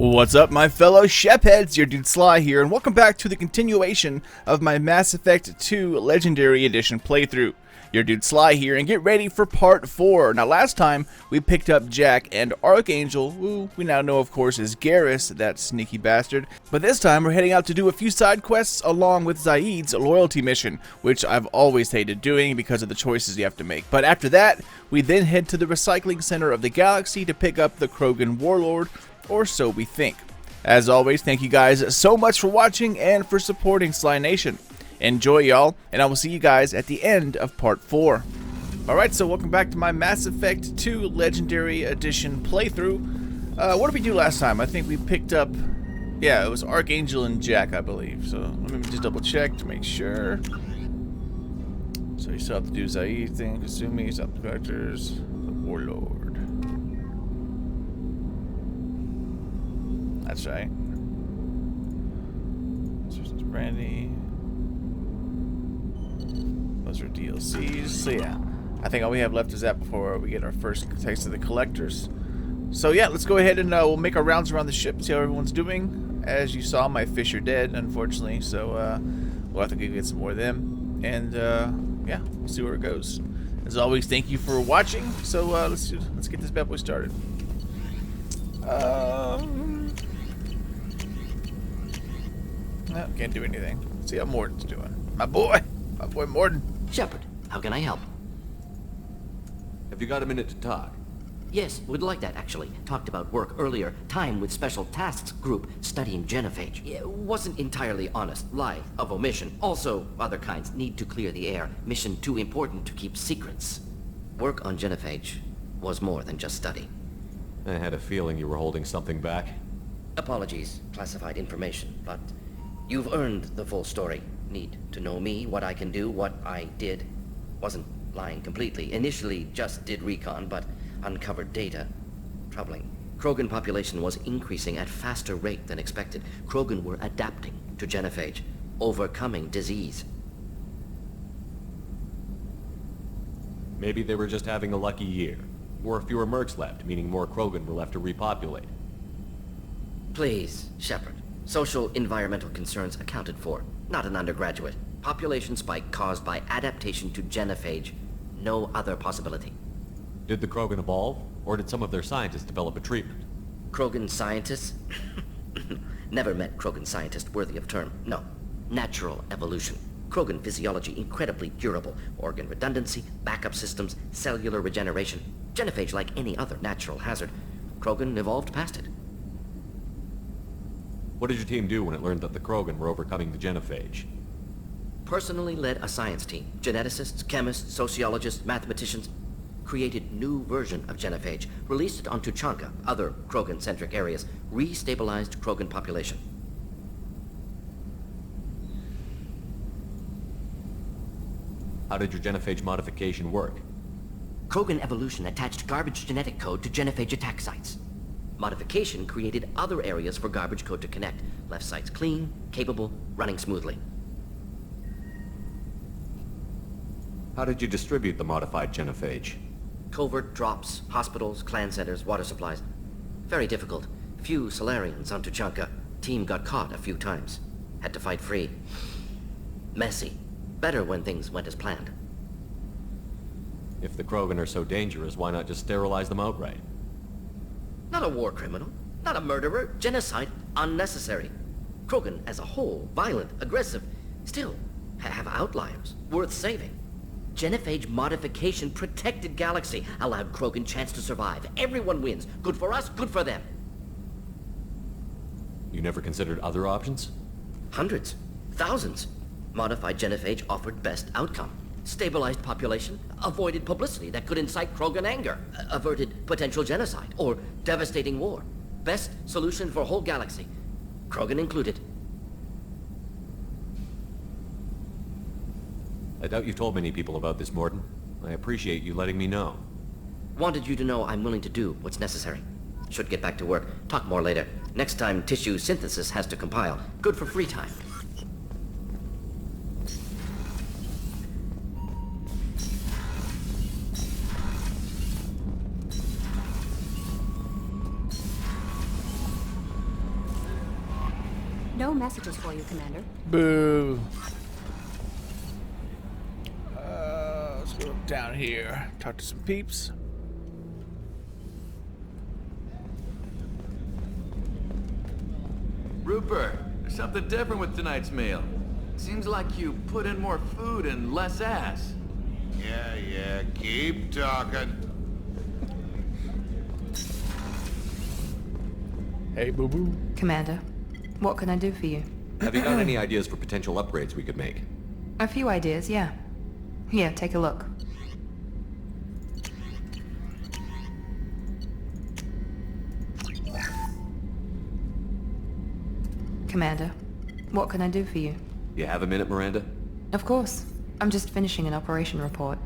What's up, my fellow Shepheads? Your dude Sly here, and welcome back to the continuation of my Mass Effect 2 Legendary Edition playthrough. Your dude Sly here, and get ready for part 4. Now, last time we picked up Jack and Archangel, who we now know, of course, is Garrus, that sneaky bastard. But this time we're heading out to do a few side quests along with Zaeed's loyalty mission, which I've always hated doing because of the choices you have to make. But after that, we then head to the recycling center of the galaxy to pick up the Krogan Warlord, or so we think. As always, thank you guys so much for watching and for supporting Sly Nation. Enjoy, y'all, and I will see you guys at the end of part 4. Alright, so welcome back to my Mass Effect 2 Legendary Edition playthrough. What did we do last time? I think we picked up, yeah, it was Archangel and Jack, I believe. So let me just double check to make sure. So you still have to do Zaeed thing, Kasumi, South characters, the Warlord. That's right. Susan's Brandy. Those are DLCs. So yeah, I think all we have left is that before we get our first taste of the collectors. So yeah, let's go ahead and we'll make our rounds around the ship, see how everyone's doing. As you saw, my fish are dead, unfortunately. So we'll have to go get some more of them. And yeah, we'll see where it goes. As always, thank you for watching. So let's get this bad boy started. No, can't do anything. Let's see how Morden's doing. My boy Morden. Shepard, how can I help? Have you got a minute to talk? Yes, would like that, actually. Talked about work earlier. Time with Special Tasks Group studying genophage. Yeah, wasn't entirely honest. Lie of omission. Also, other kinds need to clear the air. Mission too important to keep secrets. Work on genophage was more than just study. I had a feeling you were holding something back. Apologies, classified information, but you've earned the full story. Need to know me, what I can do, what I did. Wasn't lying completely. Initially just did recon, but uncovered data. Troubling. Krogan population was increasing at faster rate than expected. Krogan were adapting to genophage, overcoming disease. Maybe they were just having a lucky year. Or fewer mercs left, meaning more Krogan were left to repopulate. Please, Shepard. Social environmental concerns accounted for. Not an undergraduate. Population spike caused by adaptation to genophage. No other possibility. Did the Krogan evolve, or did some of their scientists develop a treatment? Krogan scientists? Never met Krogan scientist worthy of term. No. Natural evolution. Krogan physiology incredibly durable. Organ redundancy, backup systems, cellular regeneration. Genophage like any other natural hazard. Krogan evolved past it. What did your team do when it learned that the Krogan were overcoming the genophage? Personally led a science team. Geneticists, chemists, sociologists, mathematicians. Created new version of genophage. Released it on Tuchanka, other Krogan-centric areas. Restabilized Krogan population. How did your genophage modification work? Krogan evolution attached garbage genetic code to genophage attack sites. Modification created other areas for garbage code to connect. Left sites clean, capable, running smoothly. How did you distribute the modified genophage? Covert drops, hospitals, clan centers, water supplies. Very difficult. Few Solarians on Tuchanka. Team got caught a few times. Had to fight free. Messy. Better when things went as planned. If the Krogan are so dangerous, why not just sterilize them outright? Not a war criminal. Not a murderer. Genocide. Unnecessary. Krogan as a whole. Violent. Aggressive. Still, have outliers. Worth saving. Genophage modification protected galaxy. Allowed Krogan chance to survive. Everyone wins. Good for us, good for them. You never considered other options? Hundreds. Thousands. Modified genophage offered best outcome. Stabilized population, avoided publicity that could incite Krogan anger, averted potential genocide, or devastating war. Best solution for whole galaxy, Krogan included. I doubt you've told many people about this, Morden. I appreciate you letting me know. Wanted you to know I'm willing to do what's necessary. Should get back to work. Talk more later. Next time tissue synthesis has to compile. Good for free time. No messages for you, Commander. Boo. Let's go down here. Talk to some peeps. Rupert, there's something different with tonight's meal. Seems like you put in more food and less ass. Yeah, keep talking. Hey, boo-boo. Commander, what can I do for you? Have you got any ideas for potential upgrades we could make? A few ideas, yeah. Here, take a look. Commander, what can I do for you? You have a minute, Miranda? Of course. I'm just finishing an operation report.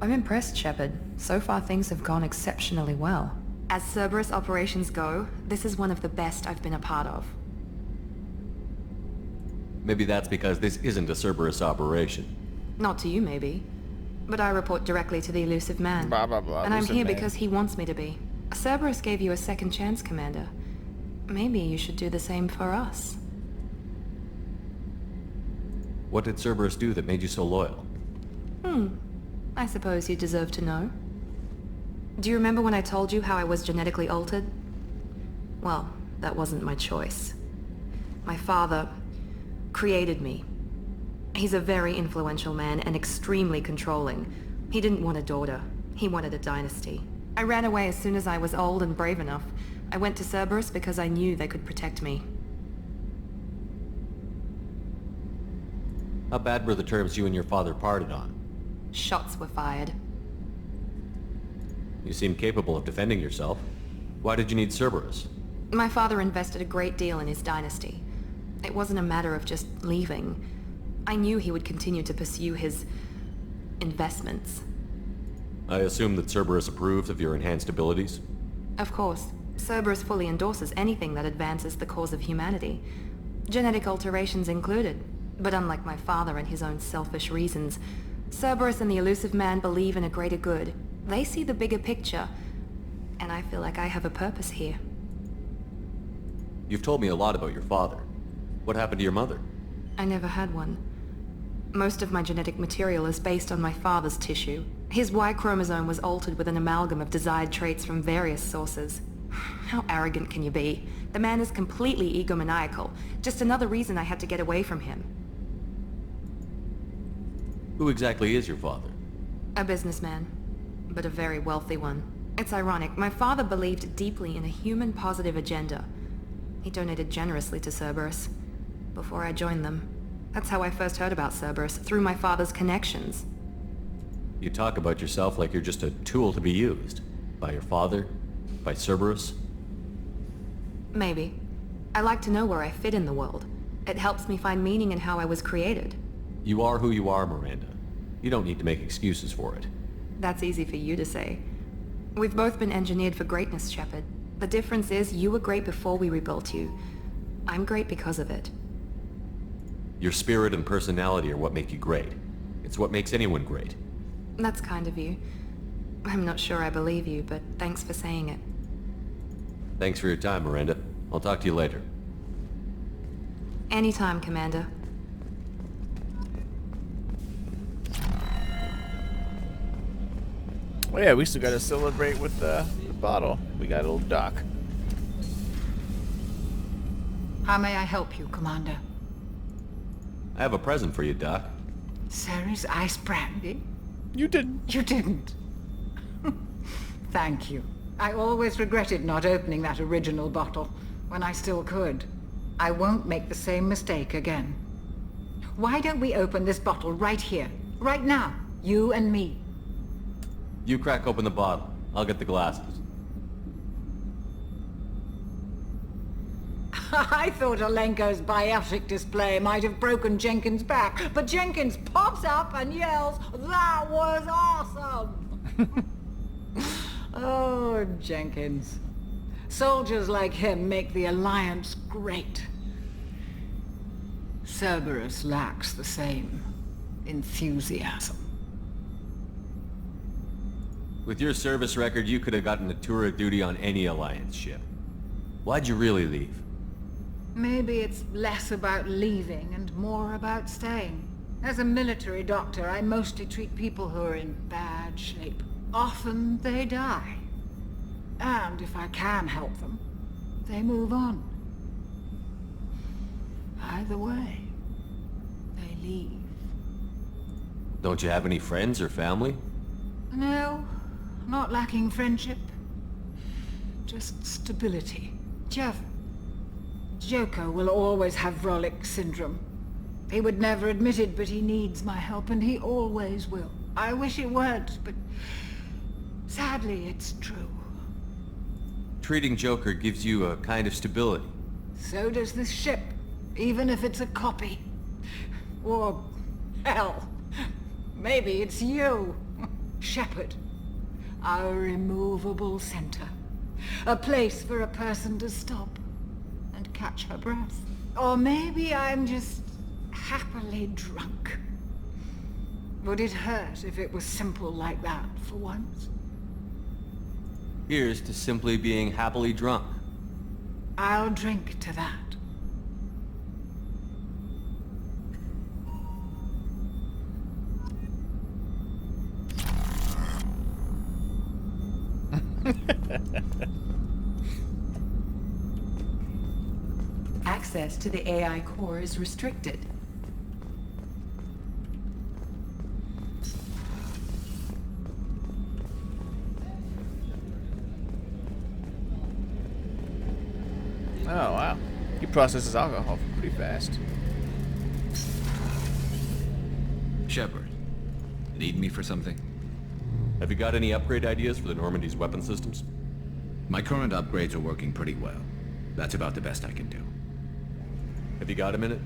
I'm impressed, Shepard. So far things have gone exceptionally well. As Cerberus operations go, this is one of the best I've been a part of. Maybe that's because this isn't a Cerberus operation. Not to you, maybe. But I report directly to the elusive man. Blah, blah, blah. And I'm Elusive here man. because he wants me to be. Cerberus gave you a second chance, Commander. Maybe you should do the same for us. What did Cerberus do that made you so loyal? I suppose you deserve to know. Do you remember when I told you how I was genetically altered? Well, that wasn't my choice. My father created me. He's a very influential man and extremely controlling. He didn't want a daughter. He wanted a dynasty. I ran away as soon as I was old and brave enough. I went to Cerberus because I knew they could protect me. How bad were the terms you and your father parted on? Shots were fired. You seem capable of defending yourself. Why did you need Cerberus? My father invested a great deal in his dynasty. It wasn't a matter of just leaving. I knew he would continue to pursue his investments. I assume that Cerberus approved of your enhanced abilities? Of course, Cerberus fully endorses anything that advances the cause of humanity. Genetic alterations included. But unlike my father and his own selfish reasons, Cerberus and the elusive man believe in a greater good. They see the bigger picture, and I feel like I have a purpose here. You've told me a lot about your father. What happened to your mother? I never had one. Most of my genetic material is based on my father's tissue. His Y chromosome was altered with an amalgam of desired traits from various sources. How arrogant can you be? The man is completely egomaniacal. Just another reason I had to get away from him. Who exactly is your father? A businessman, but a very wealthy one. It's ironic, my father believed deeply in a human-positive agenda. He donated generously to Cerberus before I joined them. That's how I first heard about Cerberus, through my father's connections. You talk about yourself like you're just a tool to be used. By your father? By Cerberus? Maybe. I like to know where I fit in the world. It helps me find meaning in how I was created. You are who you are, Miranda. You don't need to make excuses for it. That's easy for you to say. We've both been engineered for greatness, Shepard. The difference is you were great before we rebuilt you. I'm great because of it. Your spirit and personality are what make you great. It's what makes anyone great. That's kind of you. I'm not sure I believe you, but thanks for saying it. Thanks for your time, Miranda. I'll talk to you later. Anytime, Commander. Oh yeah, we still gotta celebrate with the bottle. We got a little dock. How may I help you, Commander? I have a present for you, Doc. Sarah's ice brandy? You didn't. You didn't. Thank you. I always regretted not opening that original bottle when I still could. I won't make the same mistake again. Why don't we open this bottle right here, right now, you and me? You crack open the bottle. I'll get the glasses. I thought Alenko's biotic display might have broken Jenkins' back, but Jenkins pops up and yells, "That was awesome!" Oh, Jenkins. Soldiers like him make the Alliance great. Cerberus lacks the same enthusiasm. With your service record, you could have gotten a tour of duty on any Alliance ship. Why'd you really leave? Maybe it's less about leaving and more about staying. As a military doctor, I mostly treat people who are in bad shape. Often they die. And if I can help them, they move on. Either way, they leave. Don't you have any friends or family? No, not lacking friendship. Just stability. Jeff, Joko will always have Vrolic syndrome. He would never admit it, but he needs my help, and he always will. I wish it weren't, but sadly, it's true. Treating Joker gives you a kind of stability. So does this ship, even if it's a copy. Or, hell, maybe it's you, Shepard. Our immovable center. A place for a person to stop and catch her breath. Or maybe I'm just happily drunk. Would it hurt if it was simple like that for once? Here's to simply being happily drunk. I'll drink to that. Access to the AI core is restricted. Oh, wow. He processes alcohol pretty fast. Shepard, need me for something? Have you got any upgrade ideas for the Normandy's weapon systems? My current upgrades are working pretty well. That's about the best I can do. Have you got a minute?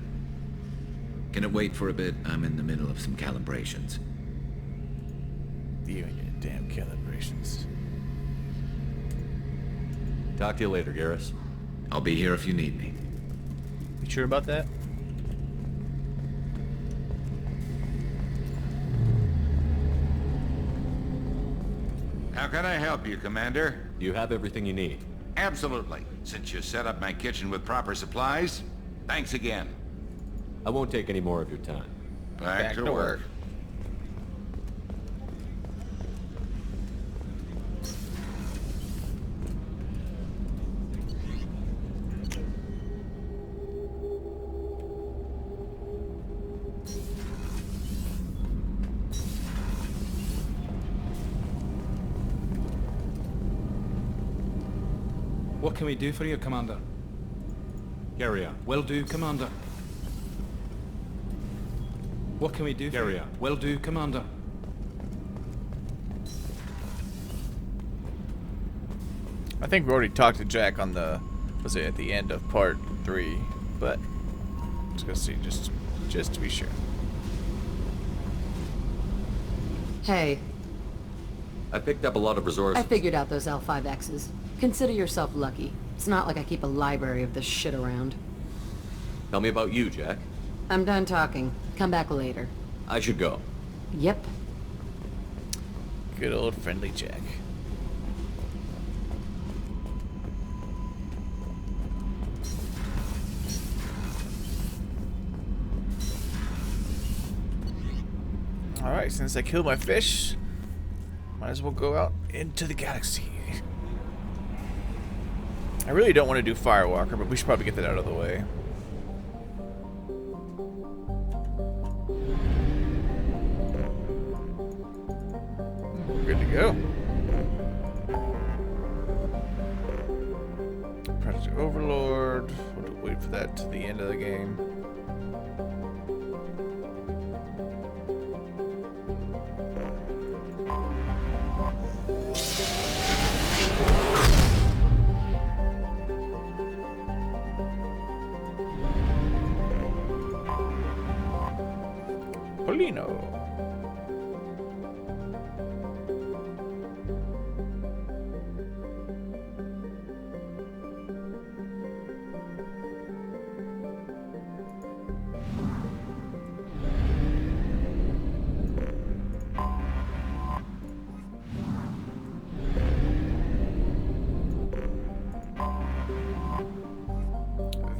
Can it wait for a bit? I'm in the middle of some calibrations. You and your damn calibrations. Talk to you later, Garrus. I'll be here if you need me. You sure about that? How can I help you, Commander? You have everything you need. Absolutely. Since you set up my kitchen with proper supplies, thanks again. I won't take any more of your time. Back to work. What can we do for you, Commander? Carry on. Will do, Commander. What can we do for Carry you? on. Will do, Commander. I think we already talked to Jack on the, was it at the end of part 3, but just gonna see just to be sure. Hey, I picked up a lot of resources. I figured out those L5Xs. Consider yourself lucky. It's not like I keep a library of this shit around. Tell me about you, Jack. I'm done talking. Come back later. I should go. Yep. Good old friendly Jack. Alright, since I killed my fish, might as well go out into the galaxy. I really don't want to do Firewalker, but we should probably get that out of the way. We're good to go. Predator Overlord. We'll wait for that to the end of the game. Polino.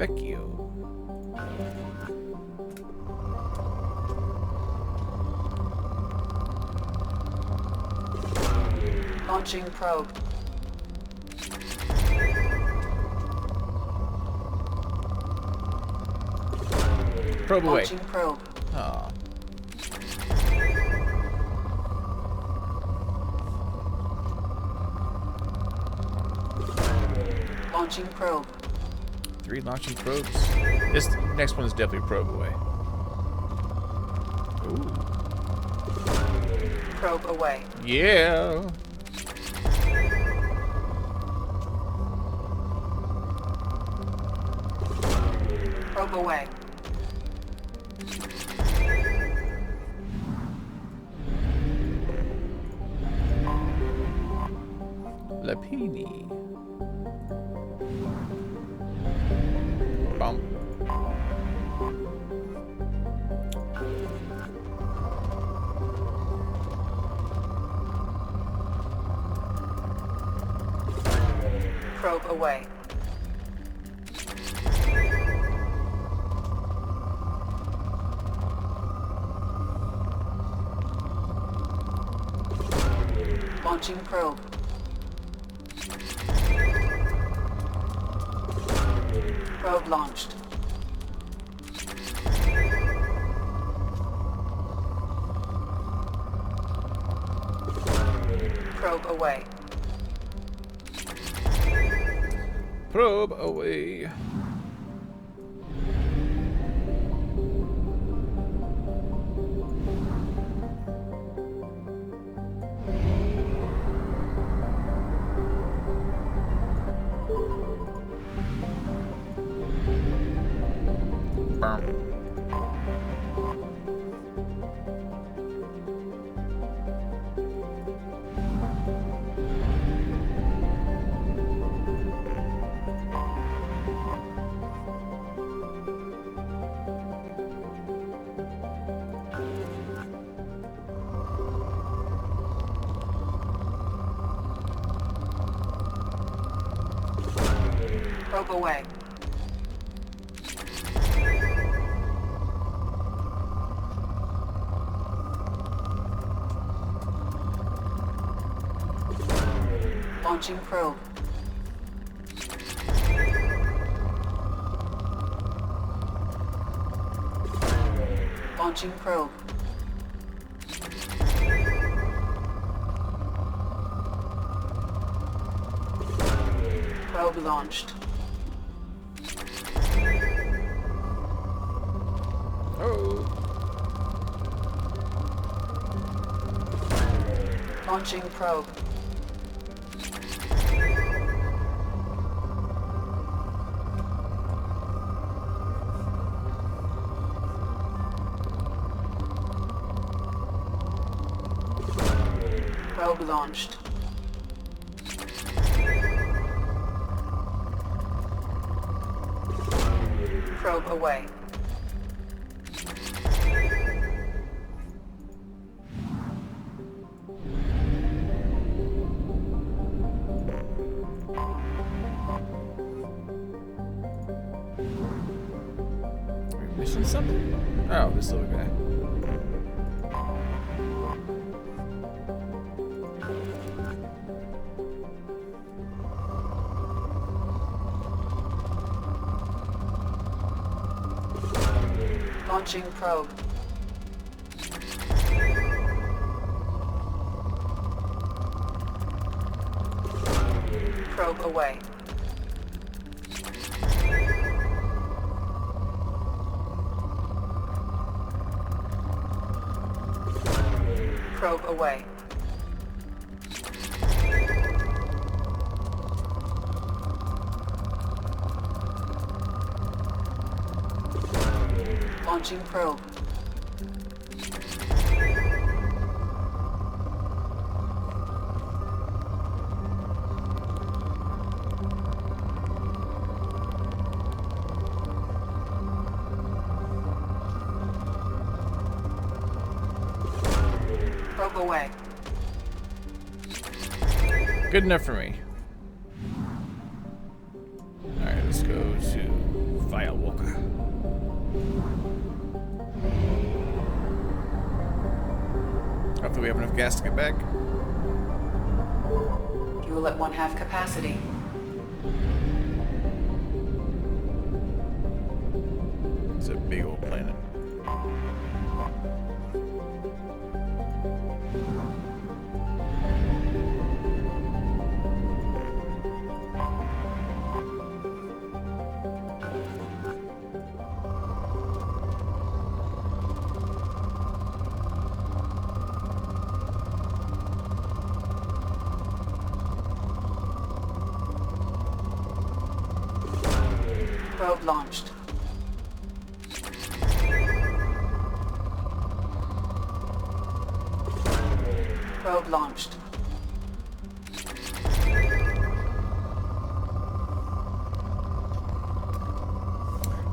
Vecchio. Launching probe. Probe away. Launching probe. Aw. Launching probe. 3 launching probes. This next one is definitely probe away. Ooh. Probe away. Yeah. Probe away. Lapini. Bump. Probe away. Launching probe. Probe launched. Probe away. Probe away. Probe away. Launching probe. Launching probe. Probe launched. Oh. Launching probe. Probe launched. Probe away. Are we missing something? Oh, this little guy. Launching probe. Probe away. Probe away. Launching probe. Probe away. Good enough for me. Alright, let's go to Firewalker. Hopefully we have enough gas to get back. Fuel at 1/2 capacity. It's a big old planet. Probe launched. Probe launched.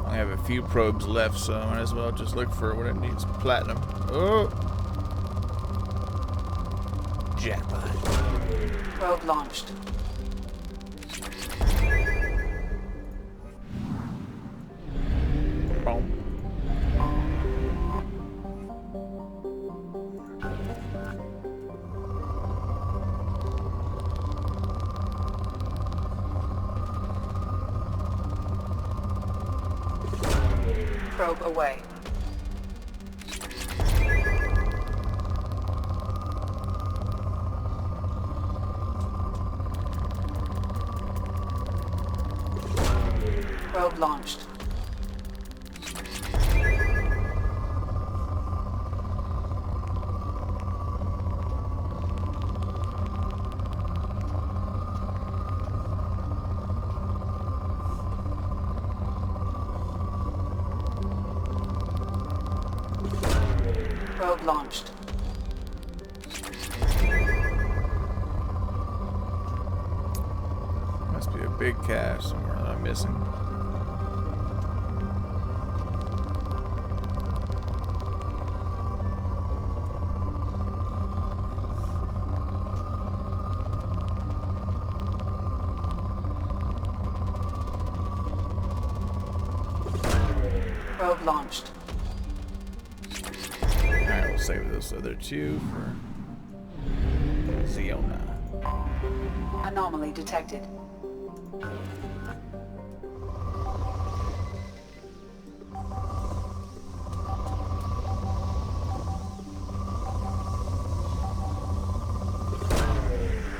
I have a few probes left, so I might as well just look for what it needs. Platinum. Oh! Jackpot. Probe launched. Boom. Probe away. Probe launched. Probe launched. Must be a big cache somewhere that I'm missing. Probe launched. Alright, we'll save those other two for Ziona. Anomaly detected.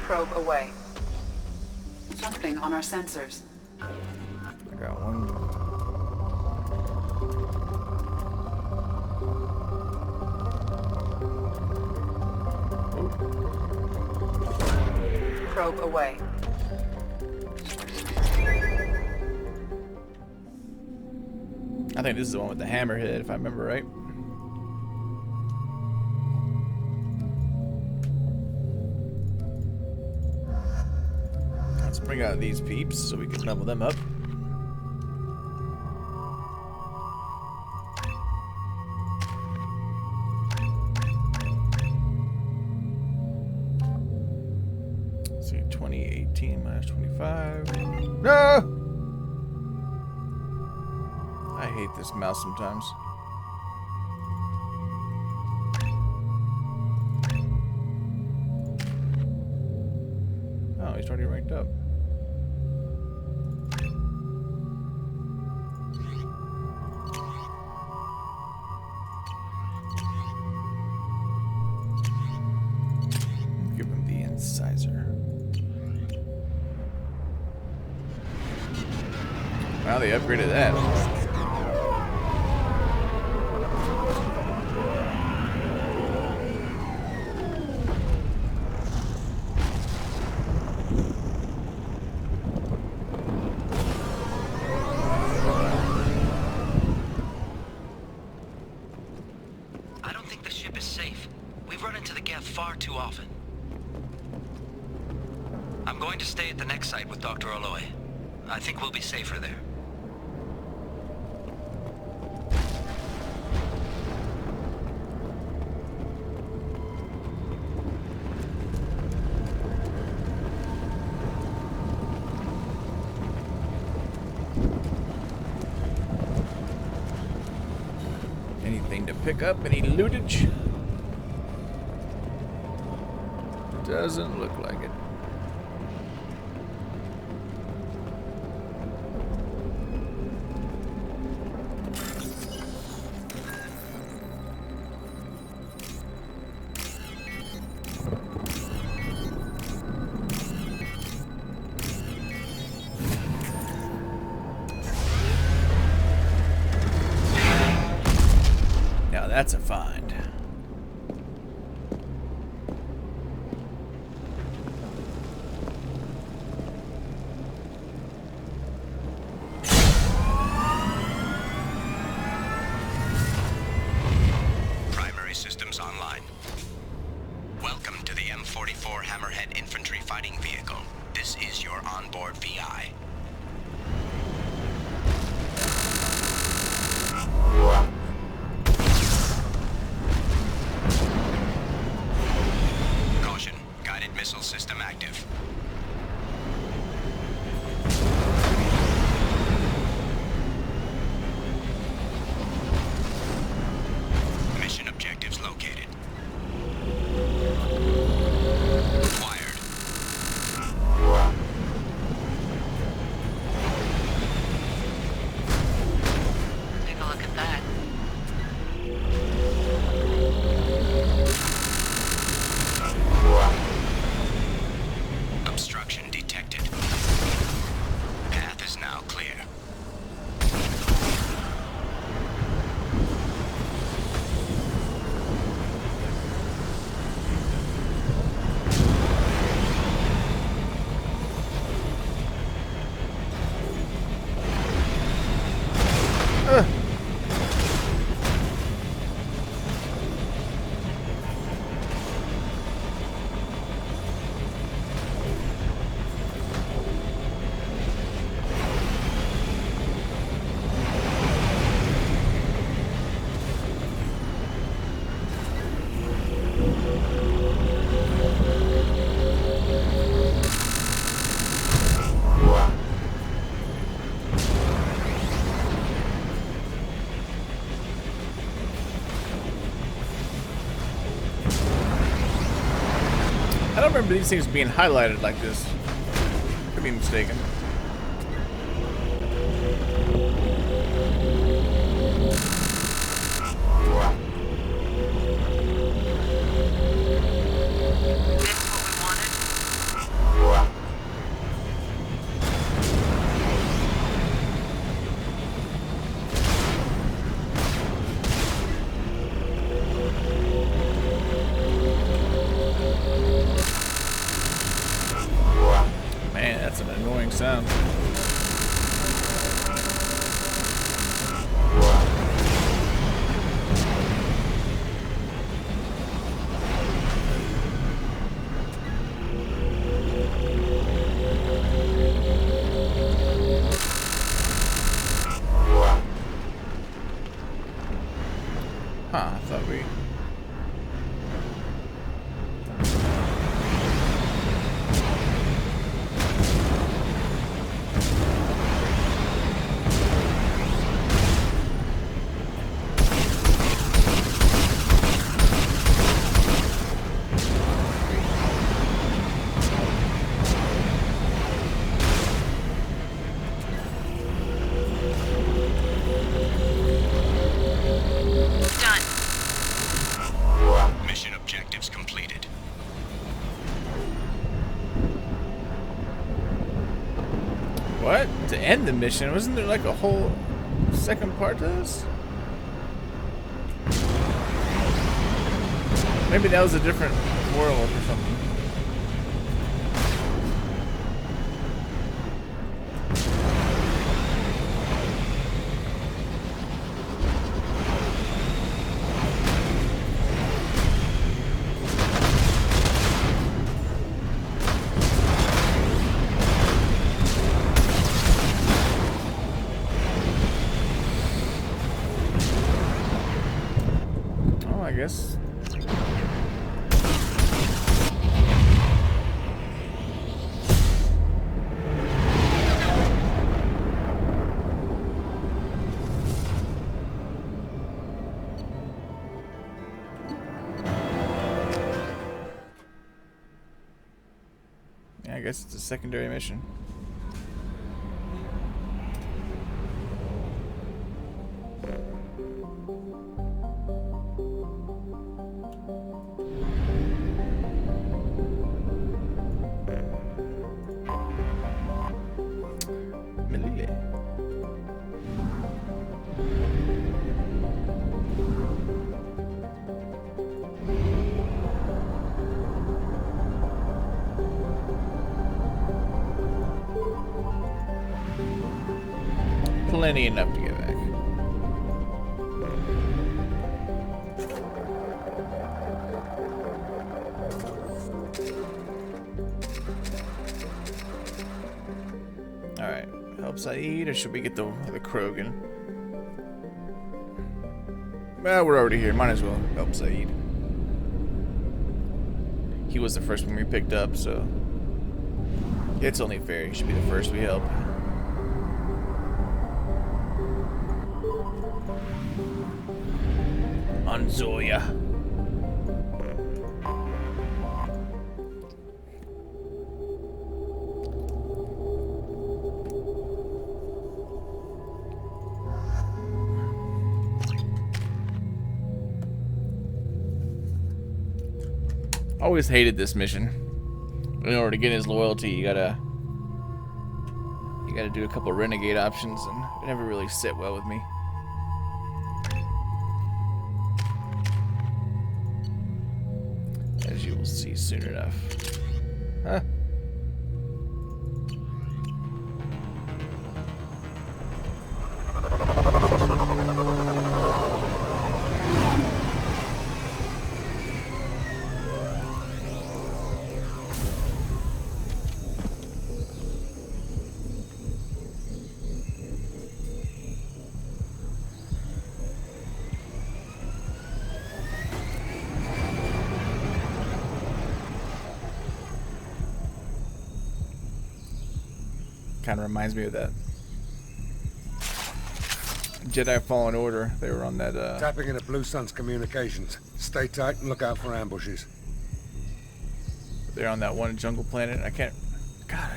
Probe away. Something on our sensors. I got one. Probe away. I think this is the one with the hammerhead, if I remember right. Let's bring out these peeps so we can level them up. Let's see, 2018 minus 25. No! I hate this mouse sometimes. Oh, he's already ranked up. Give him the incisor. Wow, they upgraded that. I don't think the ship is safe. We've run into the gap far too often. I'm going to stay at the next site with Dr. Aloy. I think we'll be safer there. pick up any lootage? Doesn't look like it. Now that's a find. Primary systems online. Welcome to the M44 Hammerhead Infantry Fighting Vehicle. This is your onboard VI. Caution, guided missile system active. Mission objectives located. Acquired. Take a look at that. Obstruction detected. Path is now clear. I don't remember these things being highlighted like this. Could be mistaken. This what we wanted? Man, that's an annoying sound. Huh, I thought we... Done. Mission objectives completed. What? To end the mission? Wasn't there like a whole second part to this? Maybe that was a different world or something. Oh, I guess. Yeah, I guess it's a secondary mission. Plenty enough to get back. Alright, help Zaeed, or should we get the Krogan? Well, we're already here, might as well help Zaeed. He was the first one we picked up, so it's only fair. He should be the first we help. On Zoya. Always hated this mission. In order to get his loyalty, you gotta do a couple renegade options, and it never really sit well with me. As you will see soon enough. Huh? Kind of reminds me of that Jedi Fallen Order. They were on that tapping into Blue Sun's communications. Stay tight and look out for ambushes. They're on that one jungle planet. I can't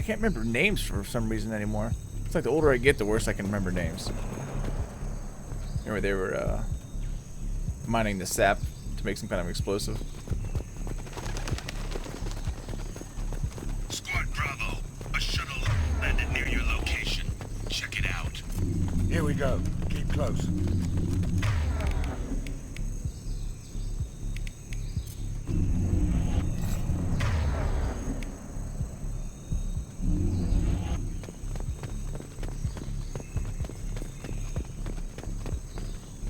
remember names for some reason anymore. It's like the older I get, the worse I can remember names. Remember they were mining the sap to make some kind of explosive. Here we go. Keep close.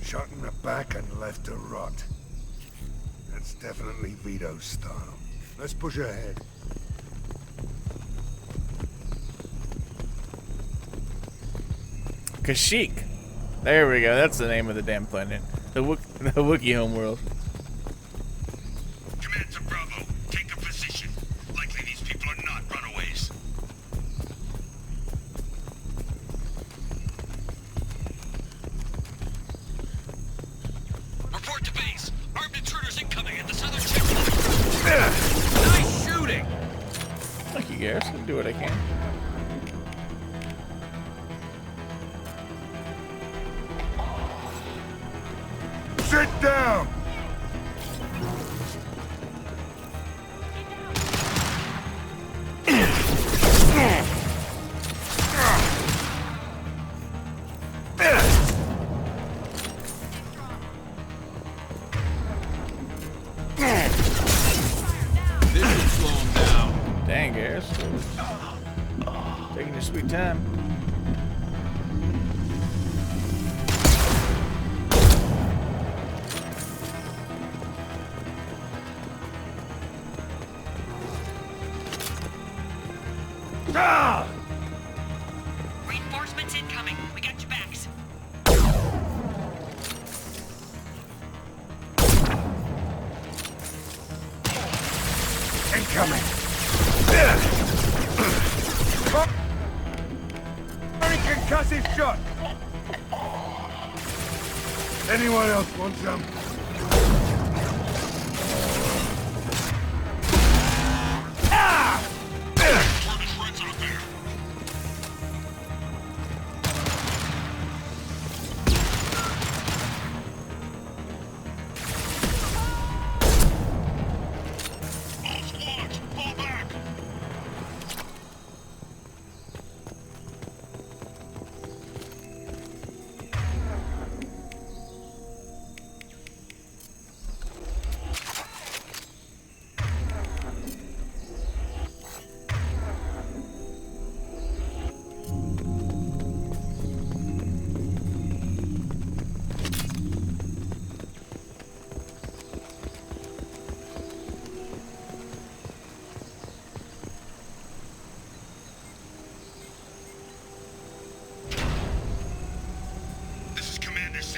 Shot in the back and left to rot. That's definitely Vito's style. Let's push ahead. Kashyyyk. There we go. That's the name of the damn planet. The Wookiee homeworld. Command to Bravo. Take a position. Likely these people are not runaways. Report to base. Armed intruders incoming at the southern checkpoint. Nice shooting! Thank you, Garrus. I'll do what I can. Sit down! This will slow him down. Dang, Garrus. Taking your sweet time. Reinforcements incoming. We got your backs. Incoming! Very concussive shot! Anyone else want some?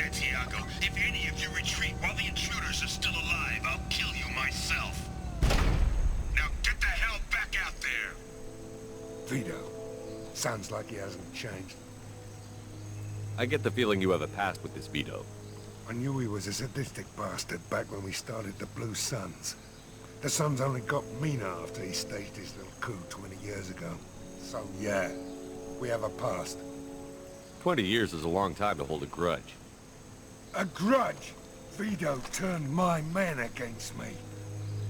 Santiago. If any of you retreat while the intruders are still alive, I'll kill you myself. Now get the hell back out there! Vito. Sounds like he hasn't changed. I get the feeling you have a past with this Vito. I knew he was a sadistic bastard back when we started the Blue Suns. The Suns only got meaner after he staged his little coup 20 years ago. So yeah, we have a past. 20 years is a long time to hold a grudge. A grudge? Vito turned my men against me.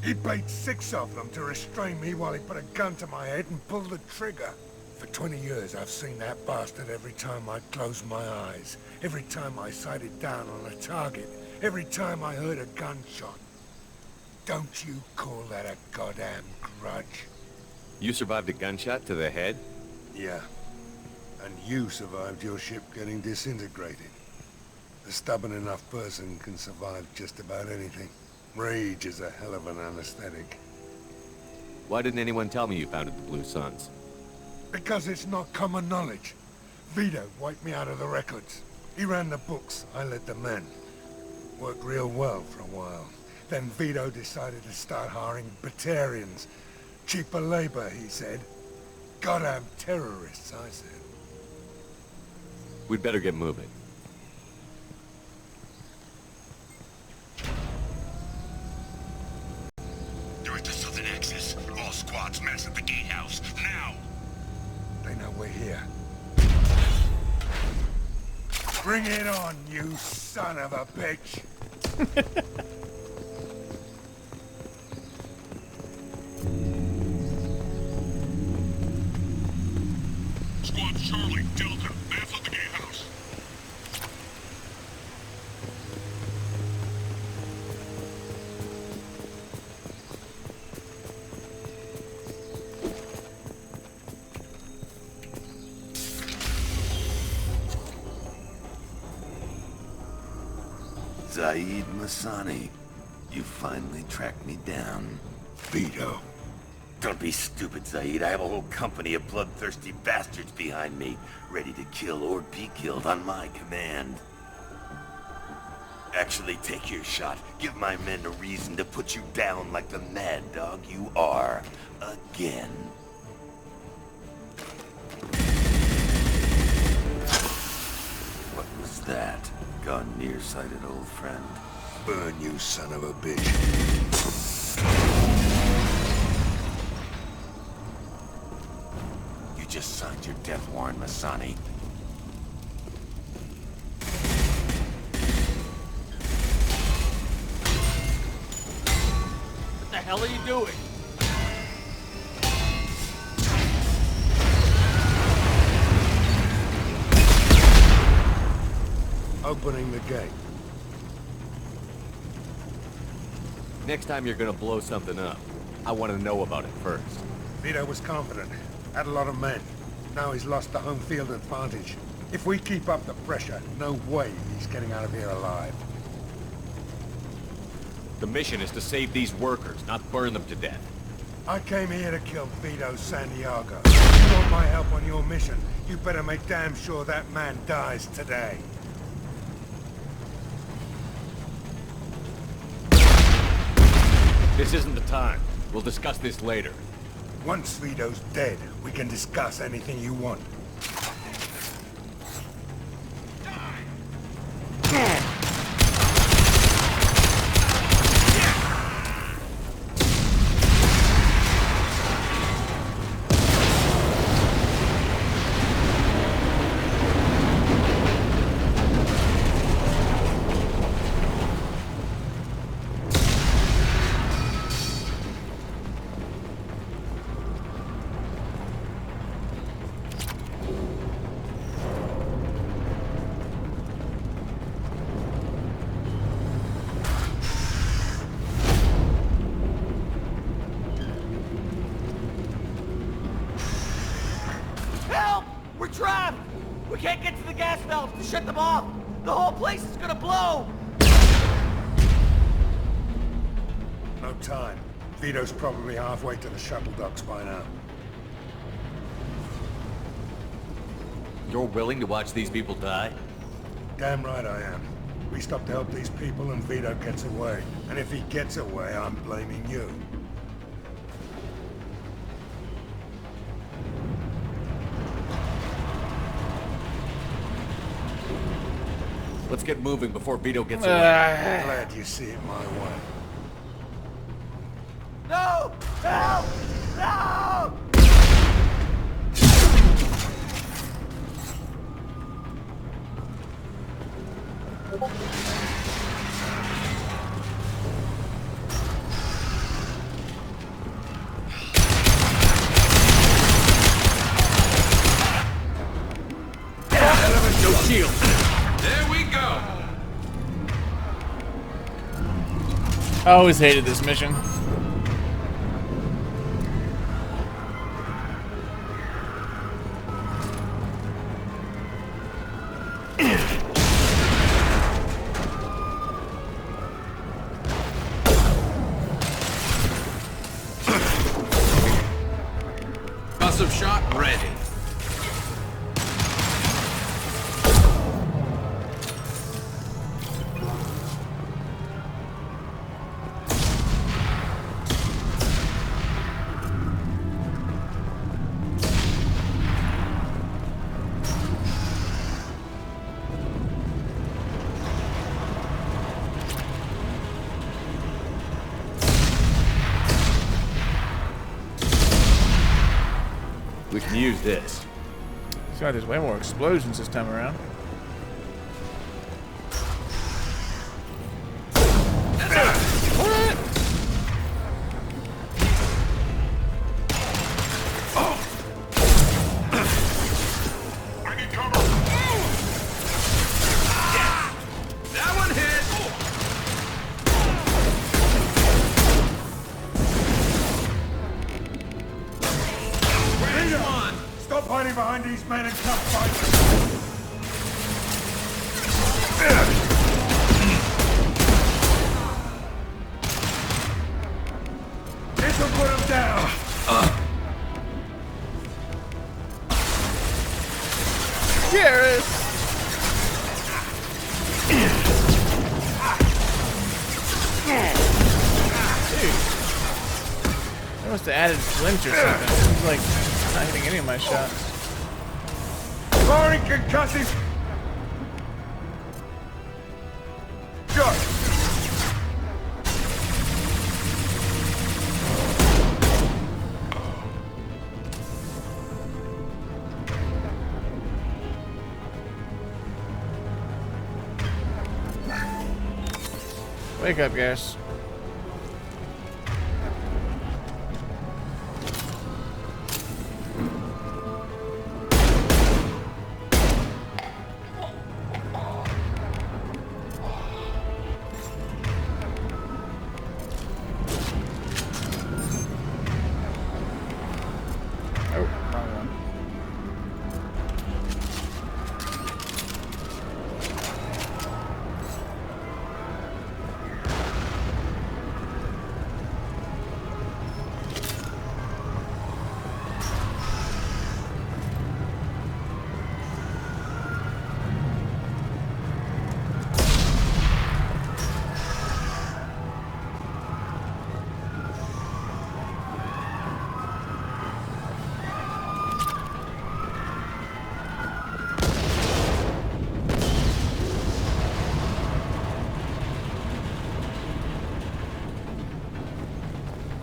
He paid 6 of them to restrain me while he put a gun to my head and pulled the trigger. For 20 years, I've seen that bastard every time I closed my eyes, every time I sighted down on a target, every time I heard a gunshot. Don't you call that a goddamn grudge? You survived a gunshot to the head? Yeah. And you survived your ship getting disintegrated. A stubborn enough person can survive just about anything. Rage is a hell of an anesthetic. Why didn't anyone tell me you founded the Blue Suns? Because it's not common knowledge. Vito wiped me out of the records. He ran the books, I led the men. Worked real well for a while. Then Vito decided to start hiring Batarians. Cheaper labor, he said. Goddamn terrorists, I said. We'd better get moving. You're at the southern axis. All squads mass at the gatehouse, now! They know we're here. Bring it on, you son of a bitch! Squad Charlie, Delta, mass at the gatehouse. Zaeed Masani, you finally tracked me down. Vito. Don't be stupid, Zaeed. I have a whole company of bloodthirsty bastards behind me, ready to kill or be killed on my command. Actually, take your shot. Give my men a reason to put you down like the mad dog you are. Again. What was that? Gone nearsighted, old friend. Burn, you son of a bitch. You just signed your death warrant, Masani. What the hell are you doing? Opening the gate. Next time you're gonna blow something up, I want to know about it first. Vito was confident. Had a lot of men. Now he's lost the home field advantage. If we keep up the pressure, no way he's getting out of here alive. The mission is to save these workers, not burn them to death. I came here to kill Vito Santiago. If you want my help on your mission, you better make damn sure that man dies today. This isn't the time. We'll discuss this later. Once Vito's dead, we can discuss anything you want. We're trapped! We can't get to the gas valves to shut them off! The whole place is gonna blow! No time. Vito's probably halfway to the shuttle docks by now. You're willing to watch these people die? Damn right I am. We stop to help these people and Vito gets away. And if he gets away, I'm blaming you. Let's get moving before Vito gets away. Glad you see it my way. No! Help! No! No shield. There we go. I always hated this mission. Concussive shot ready. We can use this. Seems like there's way more explosions this time around. That one hit. Stop hiding behind these men and come fight them. This will put him down. Garrus! Dude. They must have added flinch or something. Seems like not hitting any of my shots. Firing concussive. Good. Wake up, guys.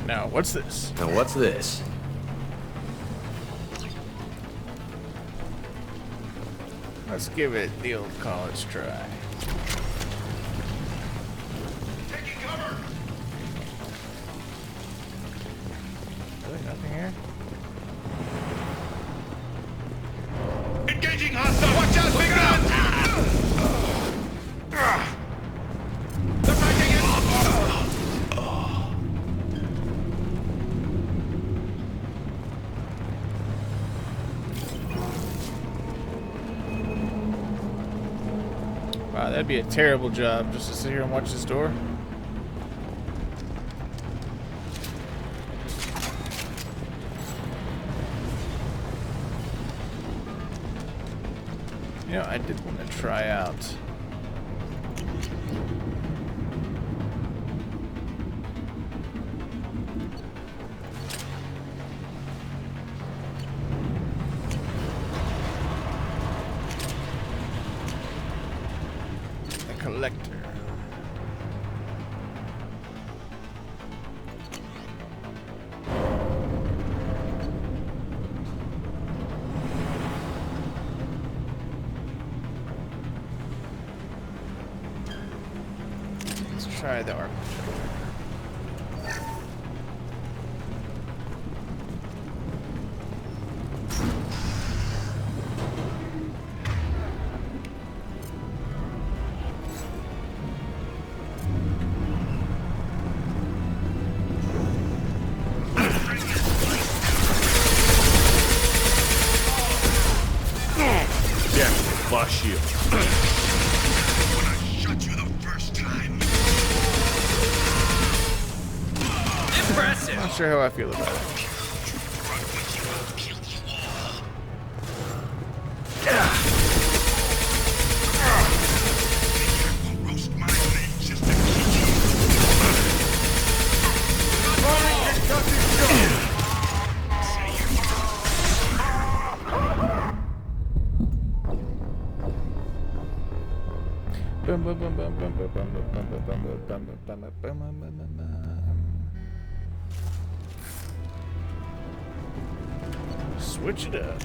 Now, what's this? Now, what's this? Let's give it the old college try. Taking cover. Really nothing here? Engaging hostile. Watch out, big gun. They're making it. Wow, that'd be a terrible job just to sit here and watch this door. You know, I did want to try out Collector. Let's try the arc. Boss shield. When I shot you the first time. Impressive. Not sure how I feel about it. Switch it up.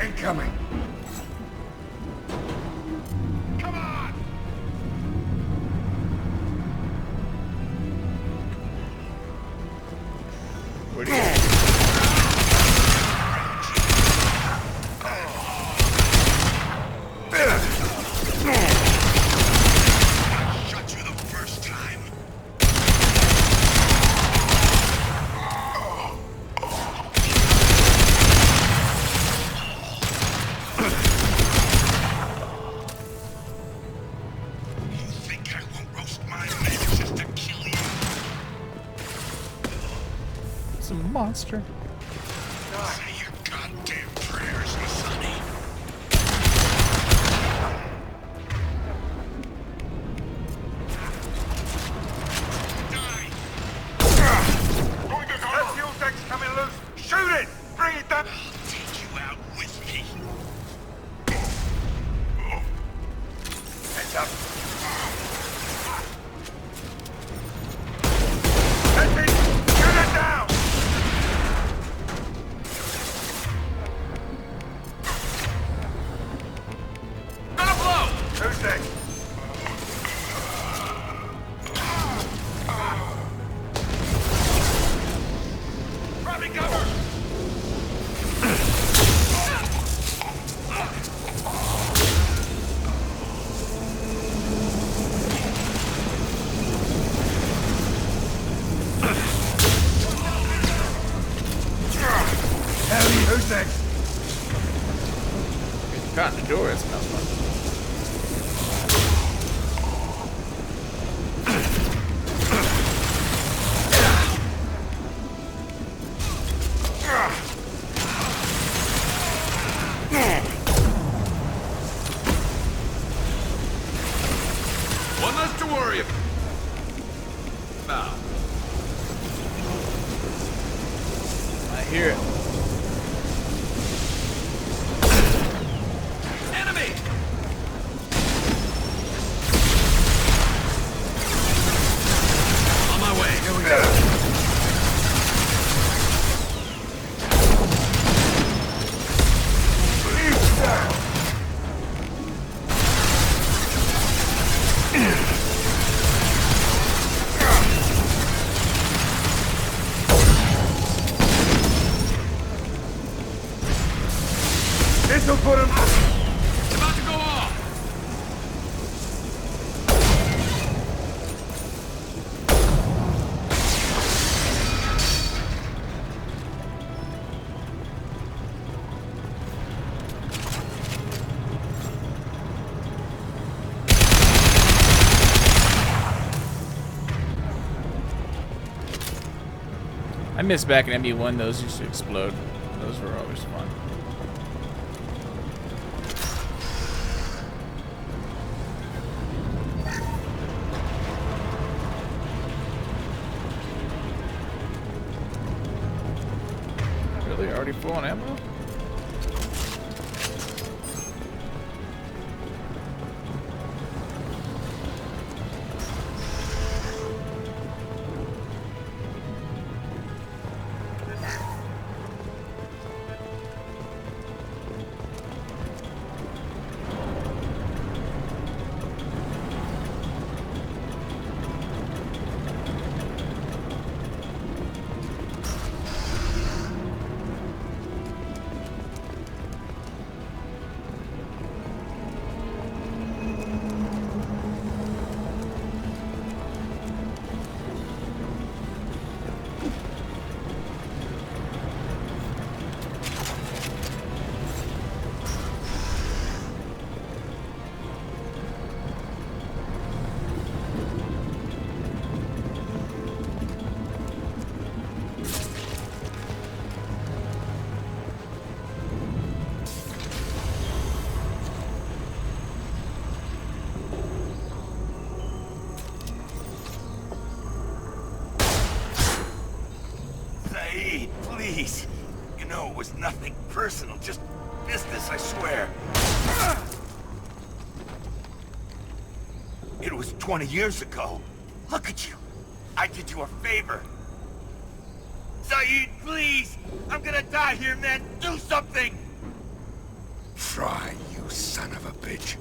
Incoming. Come on! Where do you go? Shot you the first time. You think I won't roast my men just to kill you? It's a monster. Say your goddamn prayers, Masani. That fuel tank's coming loose. Shoot it! Bring it down! I'll take you out with me. Heads up. That's it! Shoot it down! Gonna blow! Who's next? Grabbing cover! Ellie, who's next? It's caught in the door. It smells like. One less to worry about. I hear it. Enemy! On my way. Here we go. This'll put him. It's about to go off. I miss back in MB1. Those used to explode. Those were always fun. Pretty full on ammo. Please. You know it was nothing personal, just business, I swear. It was 20 years ago. Look at you. I did you a favor. Zaeed, please! I'm gonna die here, man! Do something! Try, you son of a bitch.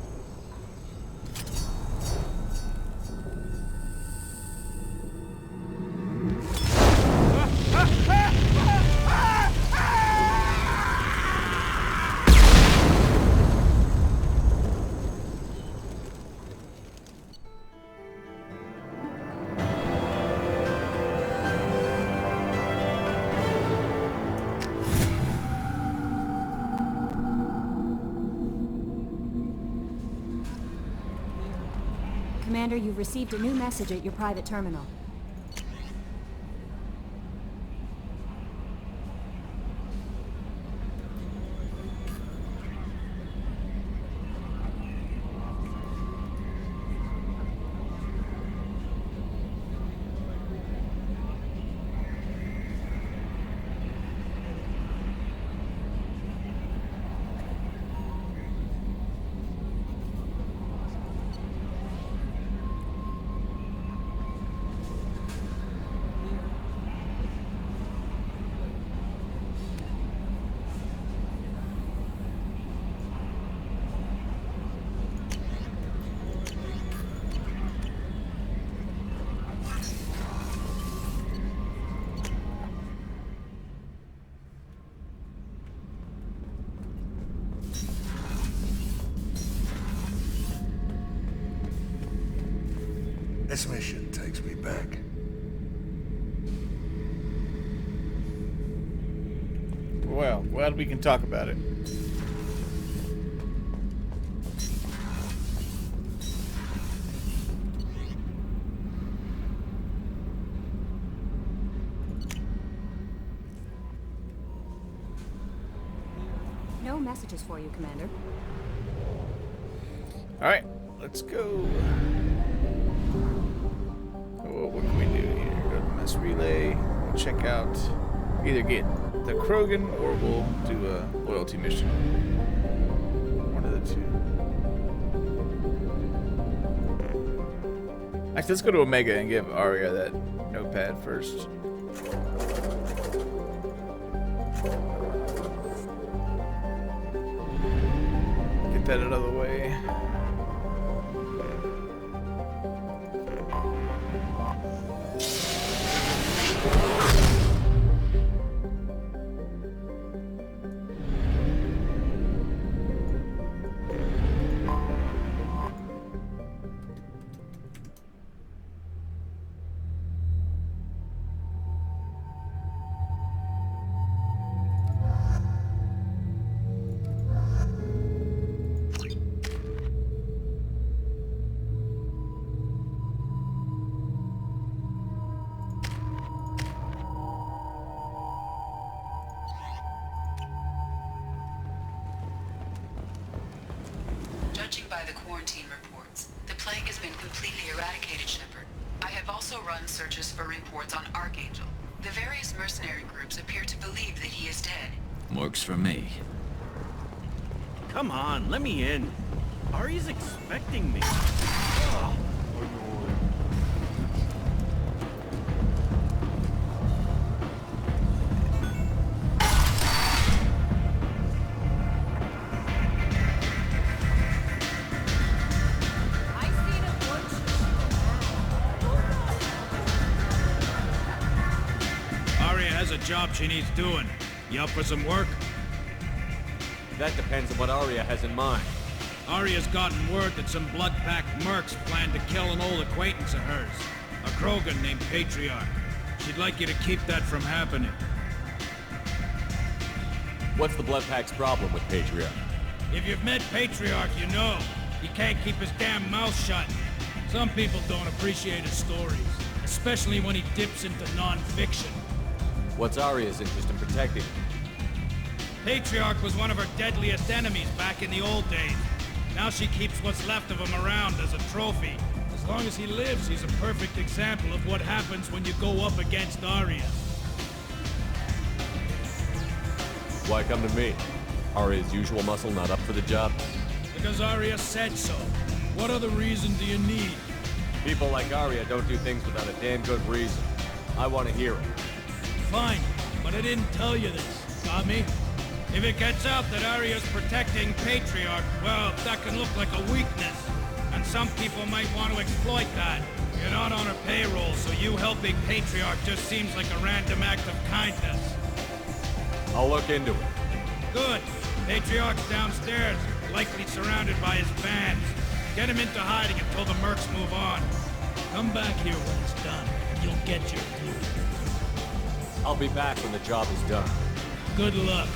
Commander, you've received a new message at your private terminal. This mission takes me back. Well, glad we can talk about it. No messages for you, Commander. Alright, let's go. Well, what can we do here? Go to mass relay. We'll check out. Either get the Krogan or we'll do a loyalty mission. One of the two. Actually, let's go to Omega and give Arya that notepad first. Get that out of the way. Judging by the quarantine reports, the plague has been completely eradicated, Shepard. I have also run searches for reports on Archangel. The various mercenary groups appear to believe that he is dead. Works for me. Come on, let me in. Ari's expecting me. Aria has a job she needs doing. You up for some work? That depends on what Arya has in mind. Arya's gotten word that some blood-packed mercs plan to kill an old acquaintance of hers. A Krogan named Patriarch. She'd like you to keep that from happening. What's the Bloodpack's problem with Patriarch? If you've met Patriarch, you know. He can't keep his damn mouth shut. Some people don't appreciate his stories. Especially when he dips into non-fiction. What's Arya's interest in protecting him? Patriarch was one of her deadliest enemies back in the old days. Now she keeps what's left of him around as a trophy. As long as he lives, he's a perfect example of what happens when you go up against Arya. Why come to me? Arya's usual muscle not up for the job? Because Arya said so. What other reason do you need? People like Arya don't do things without a damn good reason. I want to hear it. Fine, but I didn't tell you this. Got me? If it gets out that Arya's protecting Patriarch, well, that can look like a weakness. And some people might want to exploit that. You're not on her payroll, so you helping Patriarch just seems like a random act of kindness. I'll look into it. Good. Patriarch's downstairs, likely surrounded by his fans. Get him into hiding until the mercs move on. Come back here when it's done, and you'll get your due. I'll be back when the job is done. Good luck.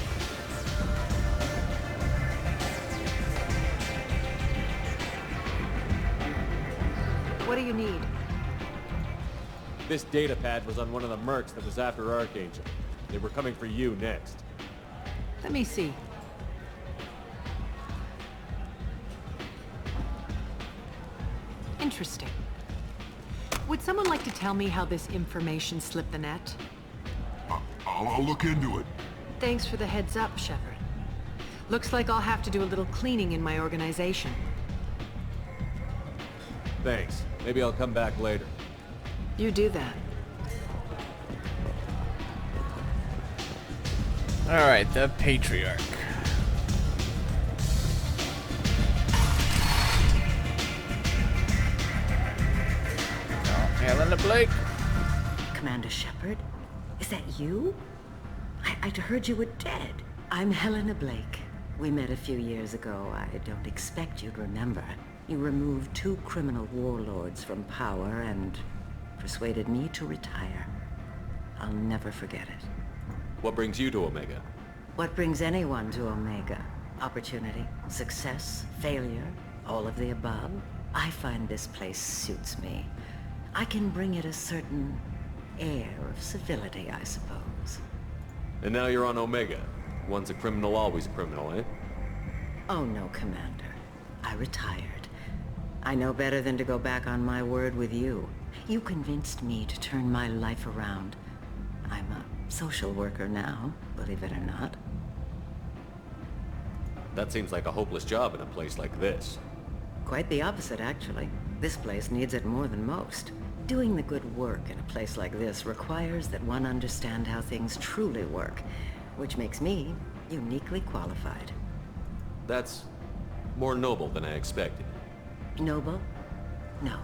What do you need? This data pad was on one of the mercs that was after Archangel. They were coming for you next. Let me see. Interesting. Would someone like to tell me how this information slipped the net? I'll look into it. Thanks for the heads up, Shepard. Looks like I'll have to do a little cleaning in my organization. Thanks. Maybe I'll come back later. You do that. Alright, the Patriarch. Helena Blake. Commander Shepard? Is that you? I'd heard you were dead. I'm Helena Blake. We met a few years ago. I don't expect you'd remember. You removed 2 criminal warlords from power and persuaded me to retire. I'll never forget it. What brings you to Omega? What brings anyone to Omega? Opportunity, success, failure, all of the above. I find this place suits me. I can bring it a certain air of civility, I suppose. And now you're on Omega. Once a criminal, always a criminal, eh? Oh no, Commander. I retired. I know better than to go back on my word with you. You convinced me to turn my life around. I'm a social worker now, believe it or not. That seems like a hopeless job in a place like this. Quite the opposite, actually. This place needs it more than most. Doing the good work in a place like this requires that one understand how things truly work, which makes me uniquely qualified. That's more noble than I expected. Noble? No.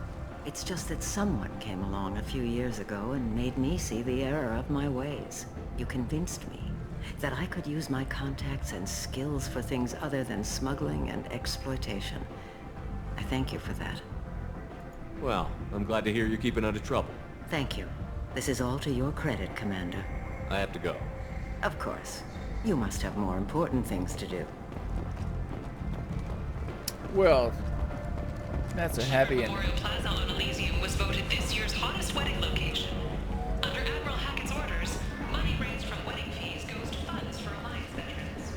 It's just that someone came along a few years ago and made me see the error of my ways. You convinced me that I could use my contacts and skills for things other than smuggling and exploitation. I thank you for that. Well, I'm glad to hear you're keeping out of trouble. Thank you. This is all to your credit, Commander. I have to go. Of course. You must have more important things to do. Well, that's a happy ending. Memorial Plaza on Elysium was voted this year's hottest wedding location. Under Admiral Hackett's orders, money raised from wedding fees goes to funds for Alliance veterans.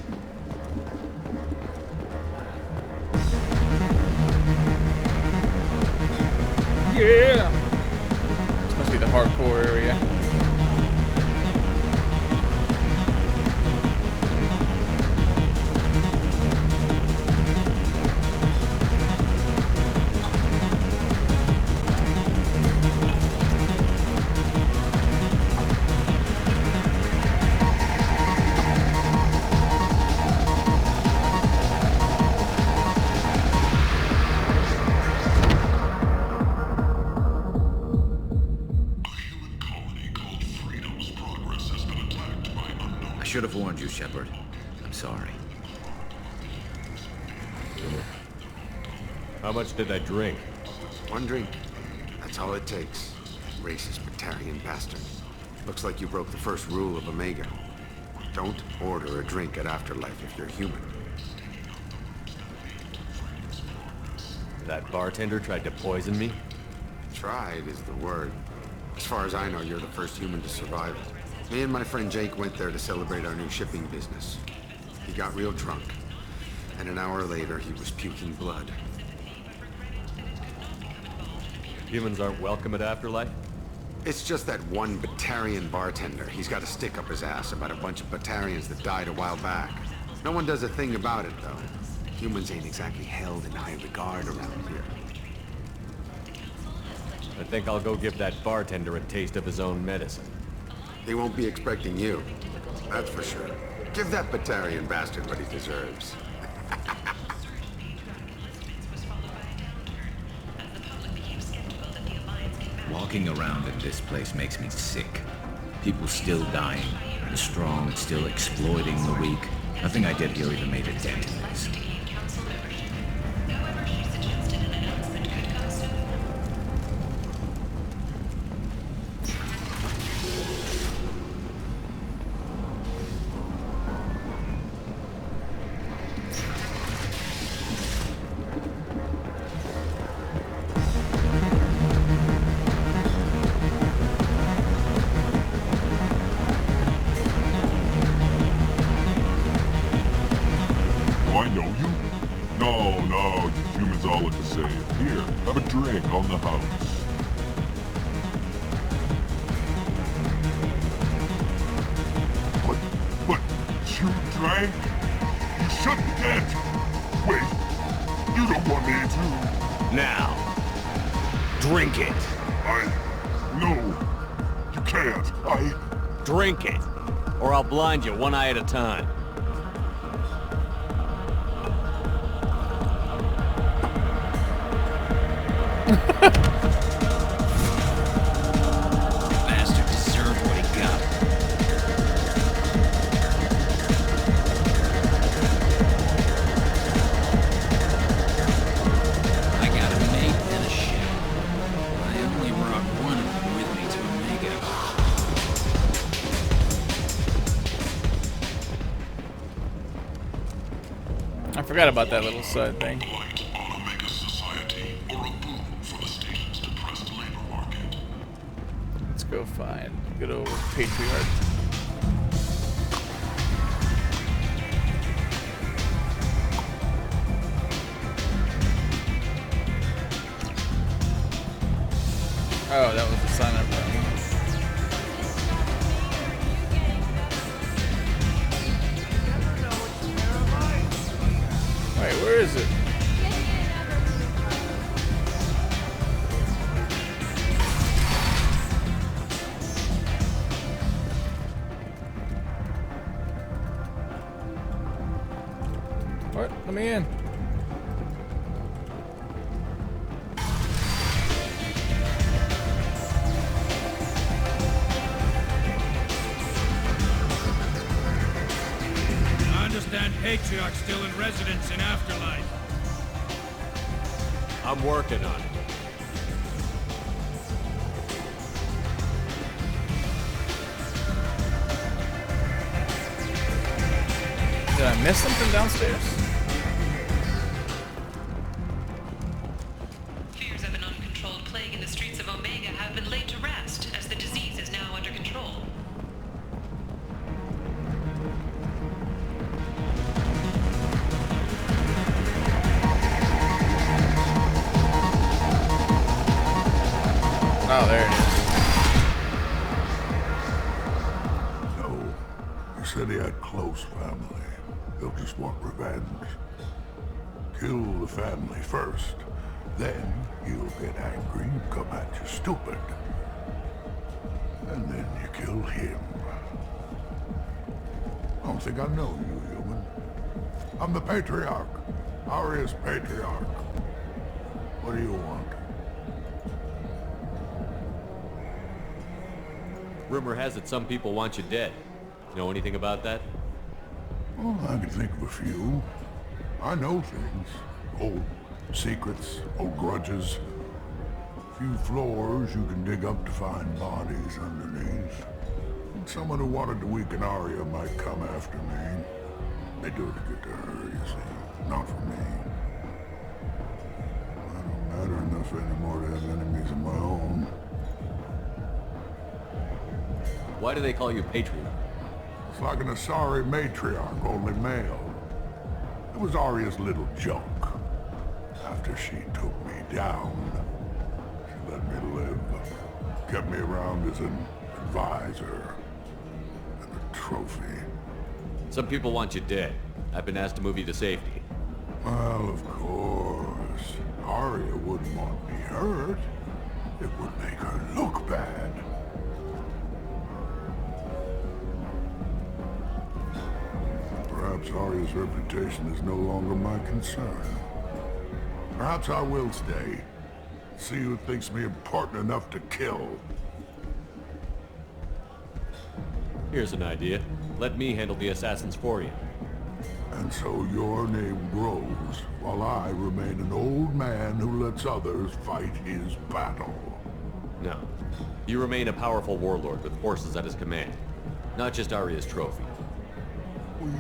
Yeah! This must be the hardcore area. should have warned you, Shepard. I'm sorry. How much did I drink? One drink. That's all it takes. Racist Batarian bastard. Looks like you broke the first rule of Omega. Don't order a drink at Afterlife if you're human. That bartender tried to poison me? Tried is the word. As far as I know, you're the first human to survive. Me and my friend Jake went there to celebrate our new shipping business. He got real drunk. And an hour later, he was puking blood. Humans aren't welcome at Afterlife? It's just that one Batarian bartender. He's got a stick up his ass about a bunch of Batarians that died a while back. No one does a thing about it, though. Humans ain't exactly held in high regard around here. I think I'll go give that bartender a taste of his own medicine. He won't be expecting you. That's for sure. Give that Batarian bastard what he deserves. Walking around in this place makes me sick. People still dying. The strong still exploiting the weak. Nothing I did here even made a dent in this. On the house. But you drank? You shouldn't get. Wait, you don't want me to. Now, drink it. No, you can't. Drink it, or I'll blind you one eye at a time. Bastard deserved what he got. I got a mate and a ship. I only brought one of them with me to Omega. I forgot about that little side thing. Let's go find good old Patriarch. Oh, that was the sign up button. Wait, where is it? What? Let me in. I understand Patriarch's still in residence in Afterlife. I'm working on it. Did I miss something downstairs? Fears of an uncontrolled plague in the streets of Omega have been laid to rest, as the disease is now under control. Oh, there it is. No. He said he had close family. He'll just want revenge. Kill the family first. Then he'll get angry and come at you stupid. And then you kill him. I don't think I know you, human. I'm the Patriarch. Aria's Patriarch. What do you want? Rumor has it some people want you dead. Know anything about that? Oh, I can think of a few. I know things. Old secrets, old grudges. A few floors you can dig up to find bodies underneath. And someone who wanted to weaken Arya might come after me. They do it to get to her, you see. Not for me. I don't matter enough anymore to have enemies of my own. Why do they call you Patriot? It's like an Asari matriarch, only male. It was Arya's little joke. After she took me down, she let me live. Kept me around as an advisor and a trophy. Some people want you dead. I've been asked to move you to safety. Well, of course. Arya wouldn't want me hurt. It would make her look bad. Perhaps Arya's reputation is no longer my concern. Perhaps I will stay. See who thinks me important enough to kill. Here's an idea. Let me handle the assassins for you. And so your name grows, while I remain an old man who lets others fight his battle. No. You remain a powerful warlord with forces at his command. Not just Arya's trophy. Well,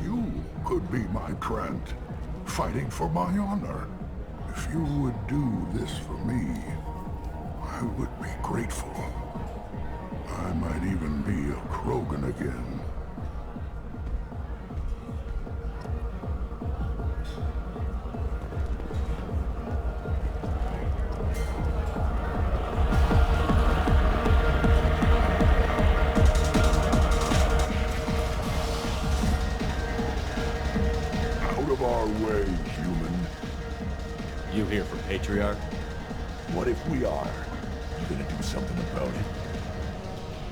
you could be my Trent, fighting for my honor. If you would do this for me, I would be grateful. I might even be a Krogan again. Out of our way, human. You here for Patriarch? What if we are? You gonna do something about it?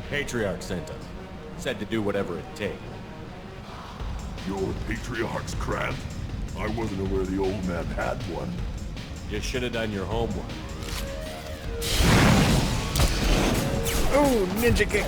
Patriarch sent us. Said to do whatever it takes. Your Patriarch's crap? I wasn't aware the old man had one. You should have done your homework. Oh, ninja kick.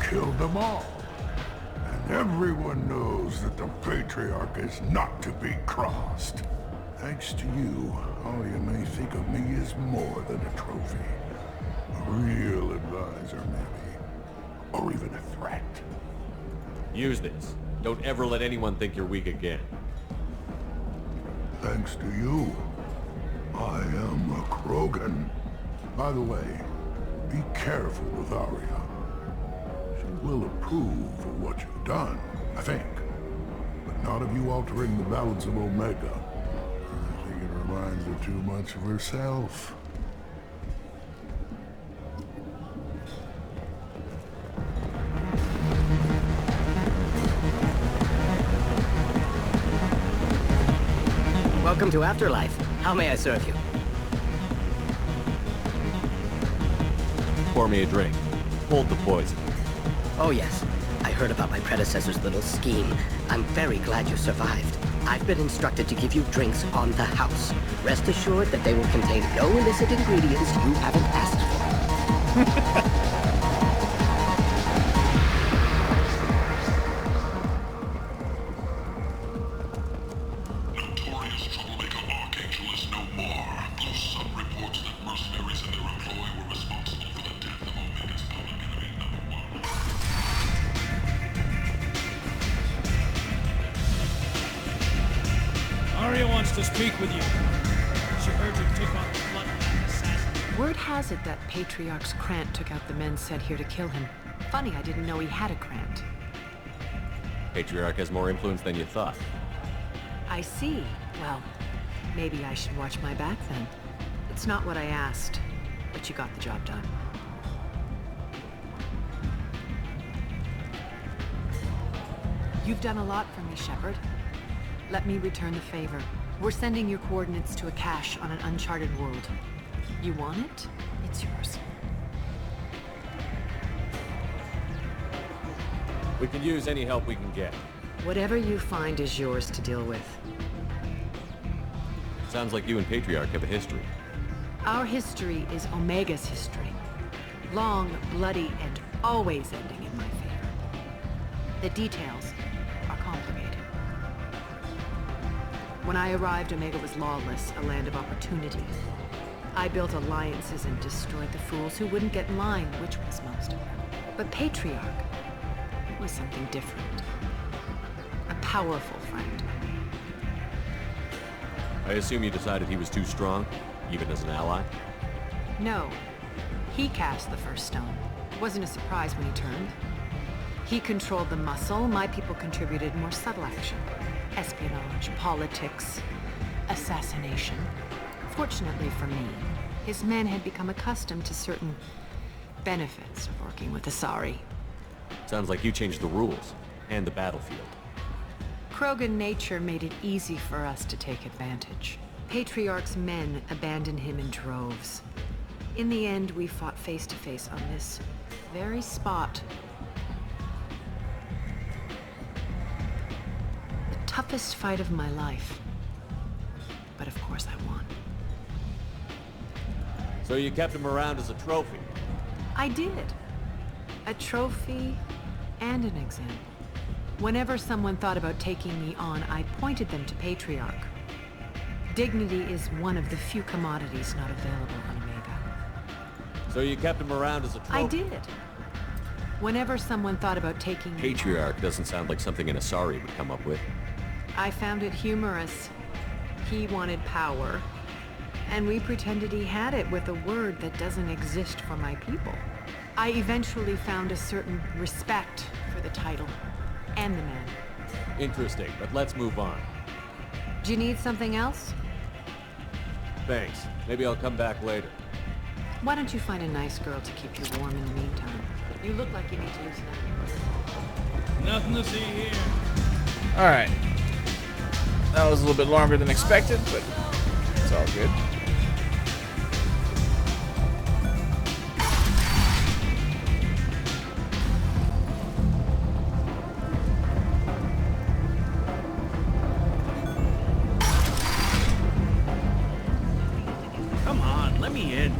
Killed them all. And everyone knows that the Patriarch is not to be crossed. Thanks to you, all you may think of me is more than a trophy. A real advisor, maybe. Or even a threat. Use this. Don't ever let anyone think you're weak again. Thanks to you, I am a Krogan. By the way, be careful with Arya. She will approve of what you've done, I think. But not of you altering the balance of Omega. I think it reminds her too much of herself. Welcome to Afterlife. How may I serve you? Pour me a drink. Hold the poison. Oh yes, I heard about my predecessor's little scheme. I'm very glad you survived. I've been instructed to give you drinks on the house. Rest assured that they will contain no illicit ingredients you haven't asked for. Notorious troublemaker Archangel is no more. Blue Sun reports that mercenaries and their employ were responsible for the death of Omega's public enemy #1. Arya wants to speak with you. She heard you took on the bloodbath assassin. Word has it that Patriarch's Krant took out the men sent here to kill him. Funny, I didn't know he had a Krant. Patriarch has more influence than you thought. I see. Well, maybe I should watch my back then. It's not what I asked, but you got the job done. You've done a lot for me, Shepard. Let me return the favor. We're sending your coordinates to a cache on an uncharted world. You want it? It's yours. We can use any help we can get. Whatever you find is yours to deal with. Sounds like you and Patriarch have a history. Our history is Omega's history. Long, bloody, and always ending in my favor. The details are complicated. When I arrived, Omega was lawless, a land of opportunity. I built alliances and destroyed the fools who wouldn't get in line, which was most of them. But Patriarch was something different. A powerful friend. I assume you decided he was too strong, even as an ally? No. He cast the first stone. It wasn't a surprise when he turned. He controlled the muscle. My people contributed more subtle action. Espionage, politics, assassination. Fortunately for me, his men had become accustomed to certain benefits of working with Asari. Sounds like you changed the rules, and the battlefield. Krogan nature made it easy for us to take advantage. Patriarch's men abandoned him in droves. In the end, we fought face to face on this very spot. The toughest fight of my life. But of course I won. So you kept him around as a trophy? I did. A trophy and an example. Whenever someone thought about taking me on, I pointed them to Patriarch. Dignity is one of the few commodities not available on Omega. So you kept him around as a trophy? I did. Whenever someone thought about taking me Patriarch doesn't sound like something an Asari would come up with. I found it humorous. He wanted power, and we pretended he had it with a word that doesn't exist for my people. I eventually found a certain respect for the title and the man. Interesting, but let's move on. Do you need something else? Thanks. Maybe I'll come back later. Why don't you find a nice girl to keep you warm in the meantime? You look like you need to loosen up. Nothing to see here. Alright. That was a little bit longer than expected, but it's all good. Come on, let me in.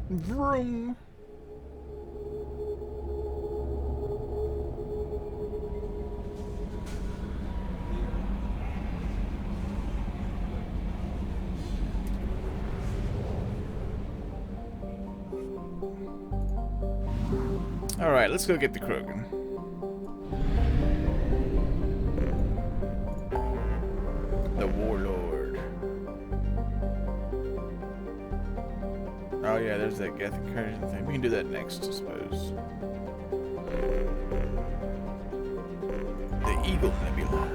Vroom. Alright, let's go get the Krogan. The Warlord. Oh yeah, there's that Geth incursion thing. We can do that next, I suppose. The Eagle Nebula.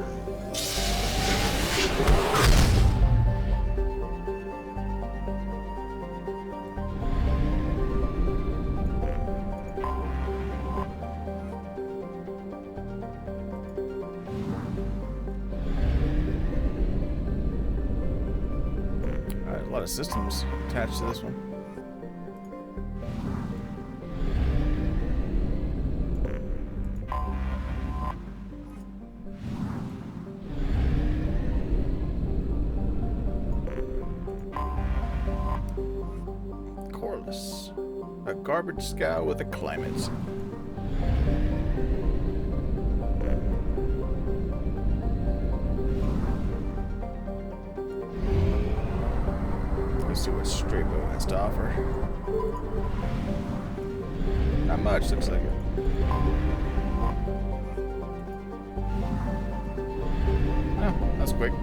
Alright, a lot of systems attached to this one. A garbage scow with a climate. Let's see what Strabo has to offer. Not much, looks like it. Oh, that's quick.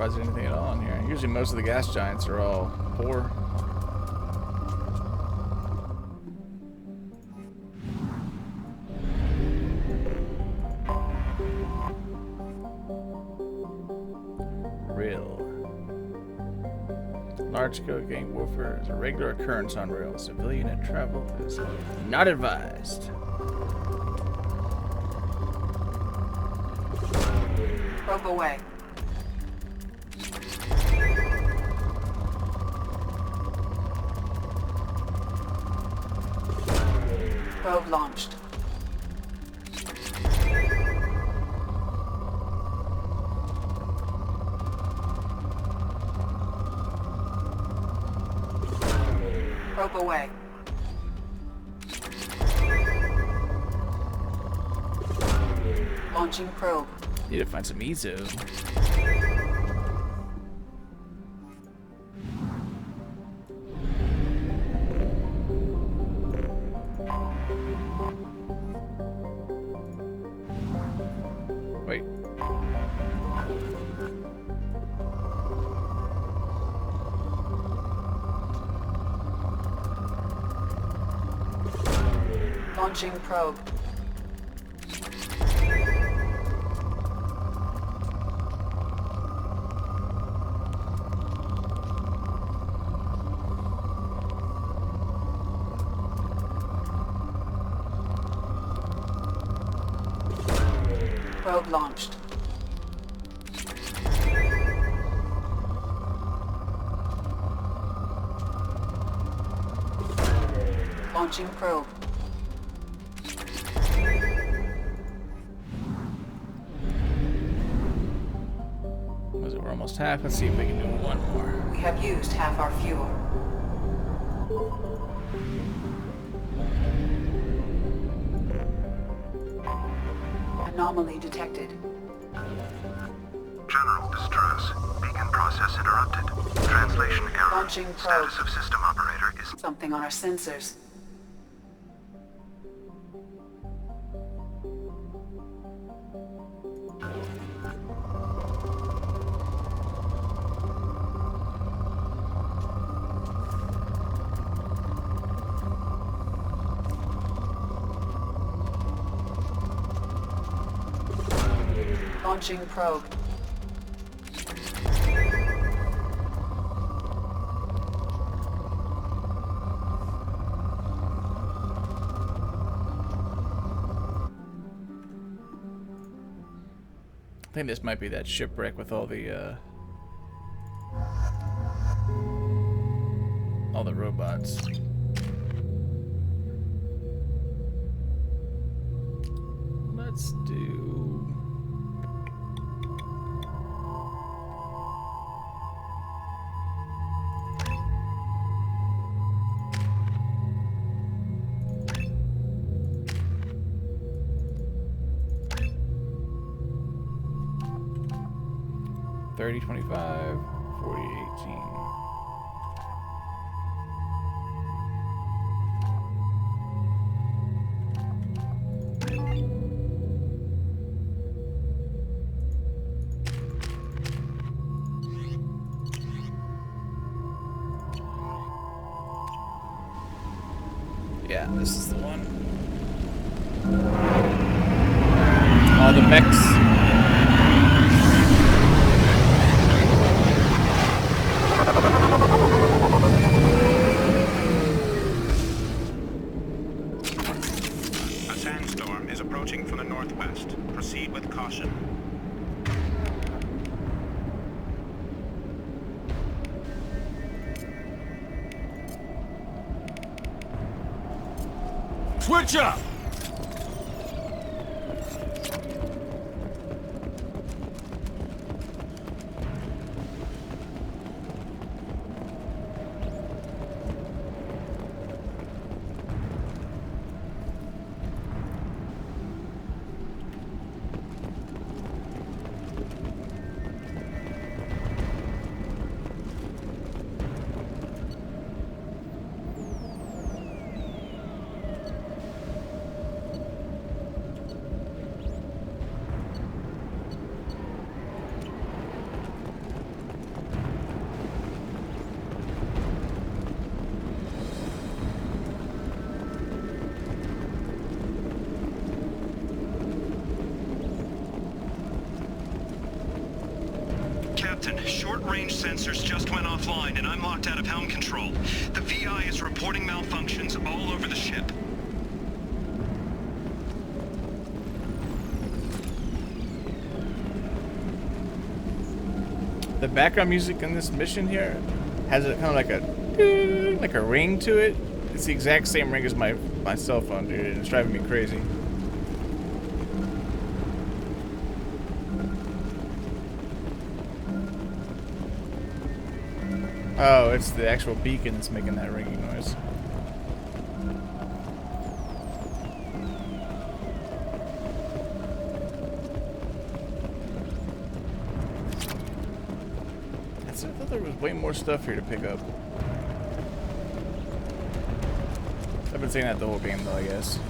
surprised there's anything at all in here. Usually most of the gas giants are all poor. Real. Large-scale gang warfare is a regular occurrence on rail. Civilian travel is not advised. Probe away. Probe launched. Probe away. Launching probe. Need to find some EZO. Wait. Launching probe. Probe launched. Launching probe. We're almost half. Let's see if we can do one more. We have used half our fuel. Anomaly detected. General distress. Beacon process interrupted. Translation error. Launching probe. Status of system operator is... Something on our sensors. Launching probe. I think this might be that shipwreck with all the robots. Let's do... $30, $25, $40, $18. Yeah, this is the one. All the mechs. A sandstorm is approaching from the northwest. Proceed with caution. Switch up! Captain. Short-range sensors just went offline, and I'm locked out of helm control. The VI is reporting malfunctions all over the ship. The background music in this mission here has a kind of like a ring to it. It's the exact same ring as my cell phone, dude, and it's driving me crazy. Oh, it's the actual beacon that's making that ringing noise. I thought there was way more stuff here to pick up. I've been saying that the whole game, though, I guess.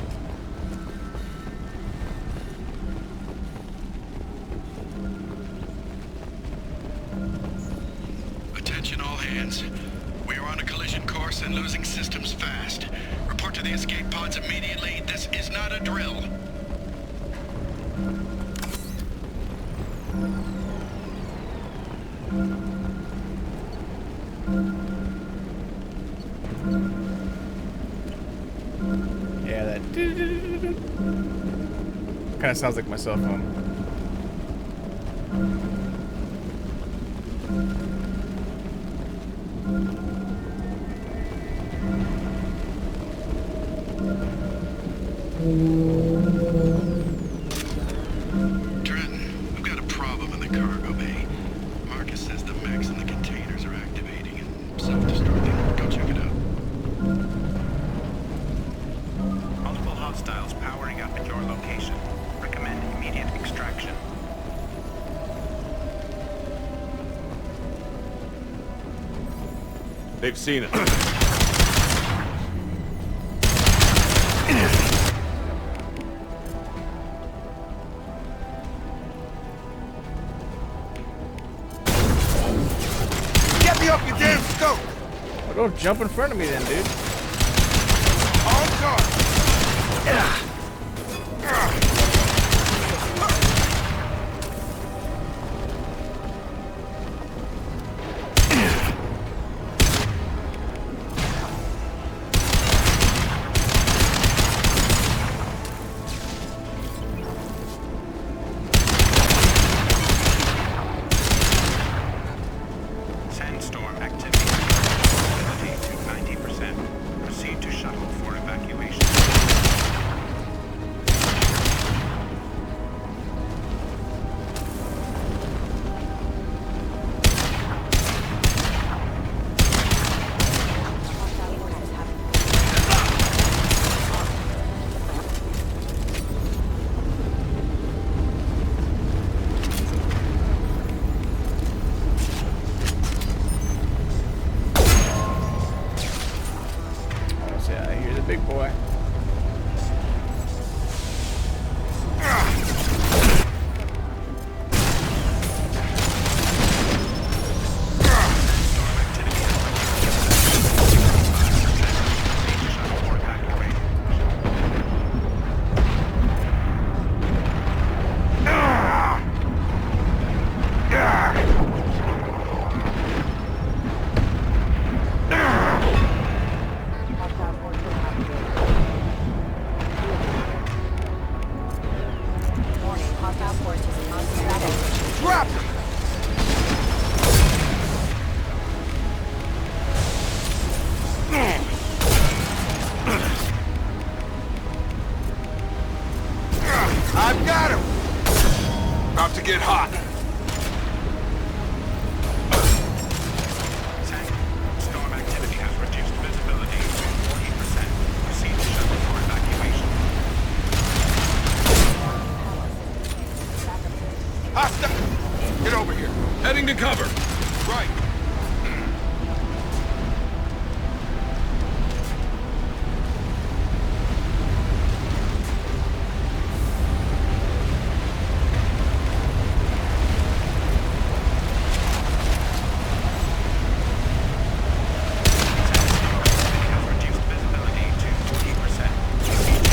Attention all hands. We are on a collision course and losing systems fast. Report to the escape pods immediately. This is not a drill. Yeah, that kind of sounds like my cell phone. Trenton, we've got a problem in the cargo bay. Marcus says the mechs in the containers are activating and self-destructing. Go check it out. Multiple hostiles powering up at your location. Recommend immediate extraction. They've seen it. Get me off your damn scope! Oh, don't jump in front of me then, dude. On guard! Sandstorm activity. Visibility to 90%. Proceed to shuttle for evacuation. Yeah, I hear the big boy. Drop! I've got him! About to get hot. Sandstorm activity has reduced visibility to 40%. Proceed to shuttle for evacuation. Hostile! Get over here. Heading to cover. Right. Has reduced visibility to 40%. Proceed to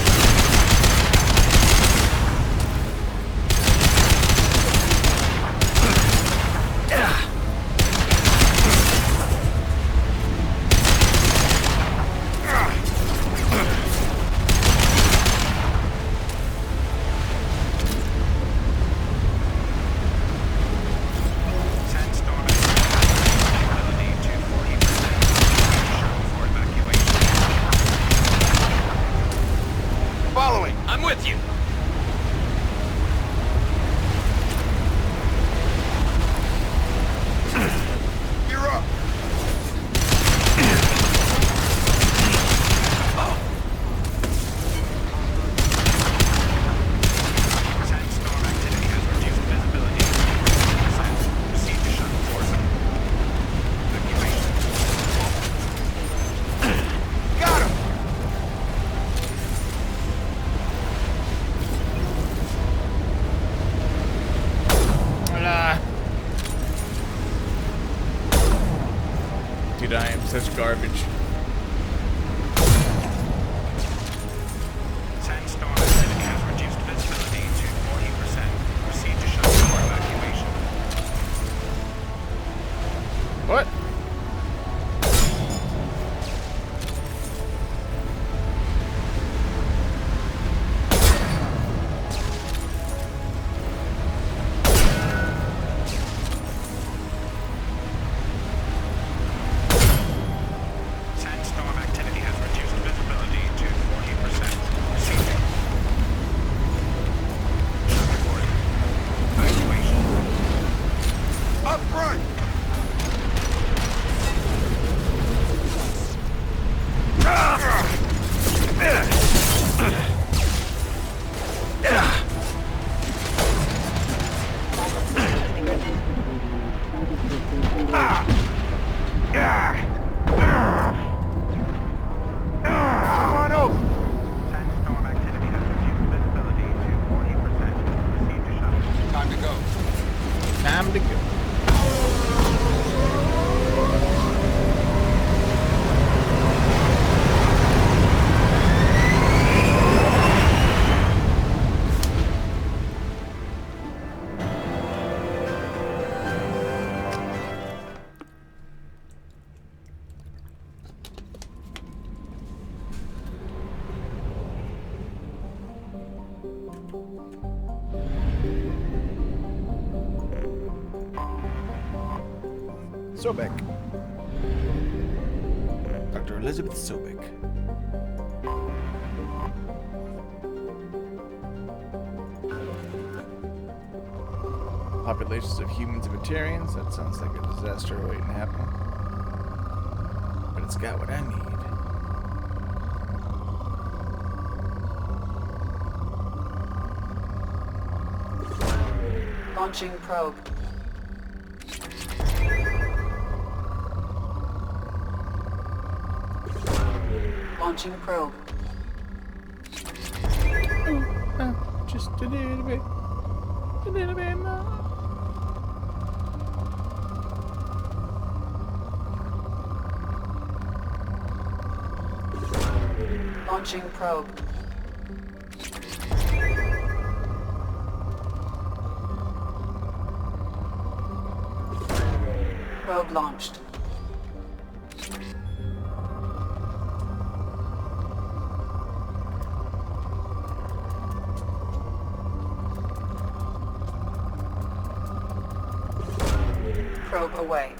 Such garbage. Sandstorm activity has reduced visibility to 40%. Proceed to shut for evacuation. What? Sandstorm activity has reduced visibility to 40%. Proceeding. Shut for evacuation. Up front! Come on over! Sandstorm activity has reduced visibility to 40%. Proceed to shut. Time to go. Time to go. Sobek. Dr. Elizabeth Sobek. Populations of humans and Batarians. That sounds like a disaster waiting to happen. But it's got what I need. Launching probe. Launching probe. Just a little bit. A little bit more. Launching probe. Probe launched. Probe away.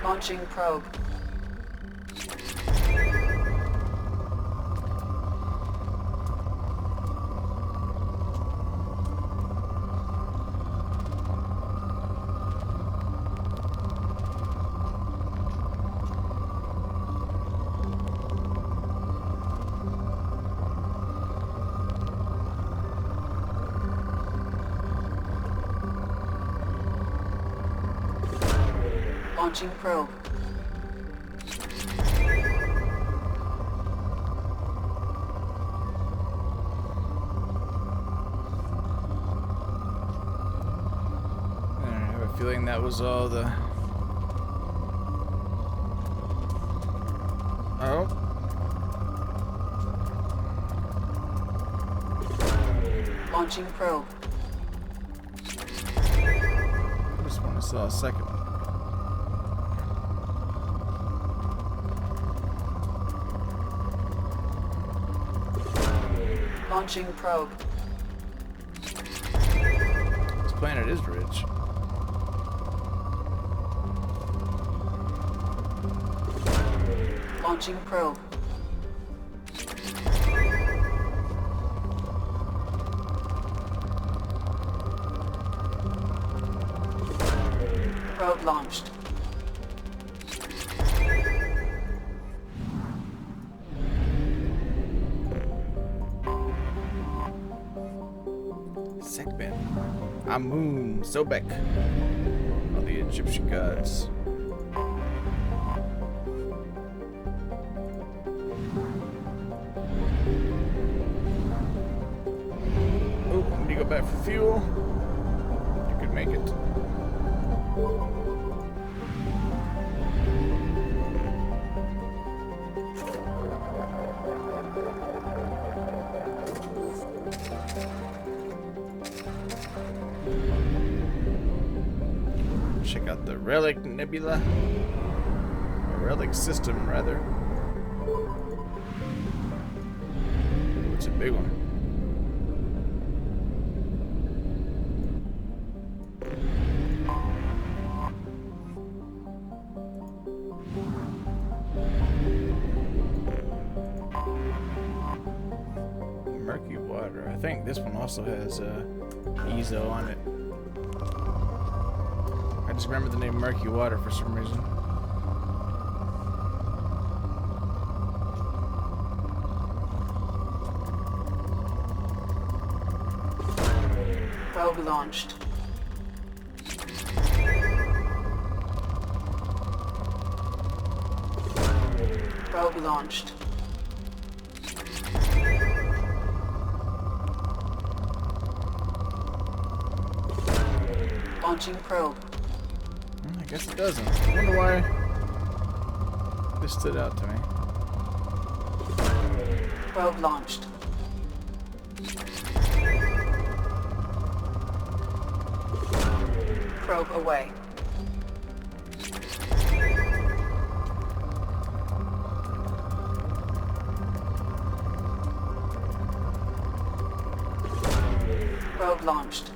Launching probe. Launching probe. I have a feeling that was all the... Oh. Launching probe. I just want to saw a second one. Launching probe. This planet is rich. Launching probe. Probe launched. Sickbin. Amun Sobek of the Egyptian gods. fuel. You could make it. Check out the Relic Nebula. Or Relic System, rather. It's a big one. Murky water. I think this one also has Ezo on it. I just remember the name Murky Water for some reason. Probe launched. Probe launched. Launching probe. I guess it doesn't. I wonder why this stood out to me. Probe launched. Probe away. Probe launched.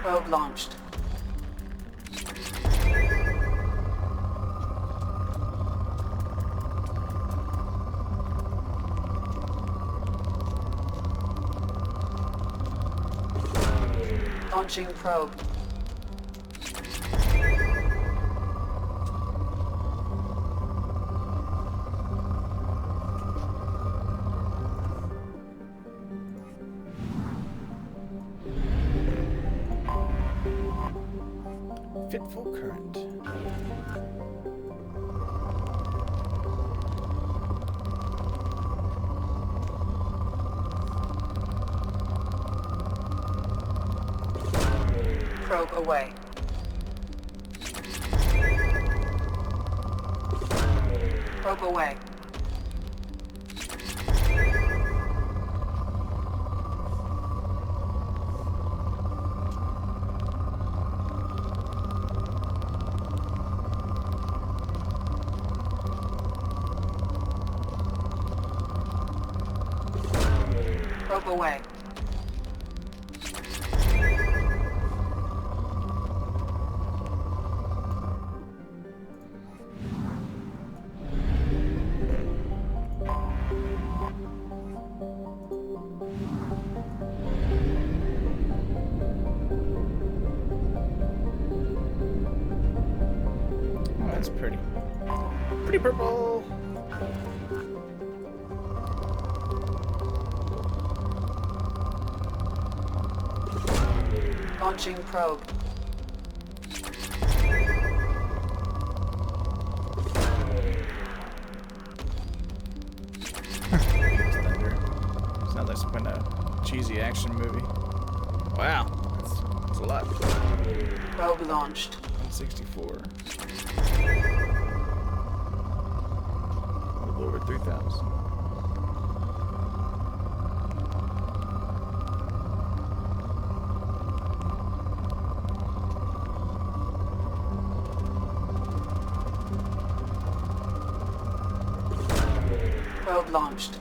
Probe launched. Launching probe. Fitful current. Probe away. Probe away. Probe away. Oh, that's pretty. Pretty purple. Launching probe. Sounds like some kind of cheesy action movie. Wow, that's a lot. Probe launched. 164. A little over 3,000. Probe launched.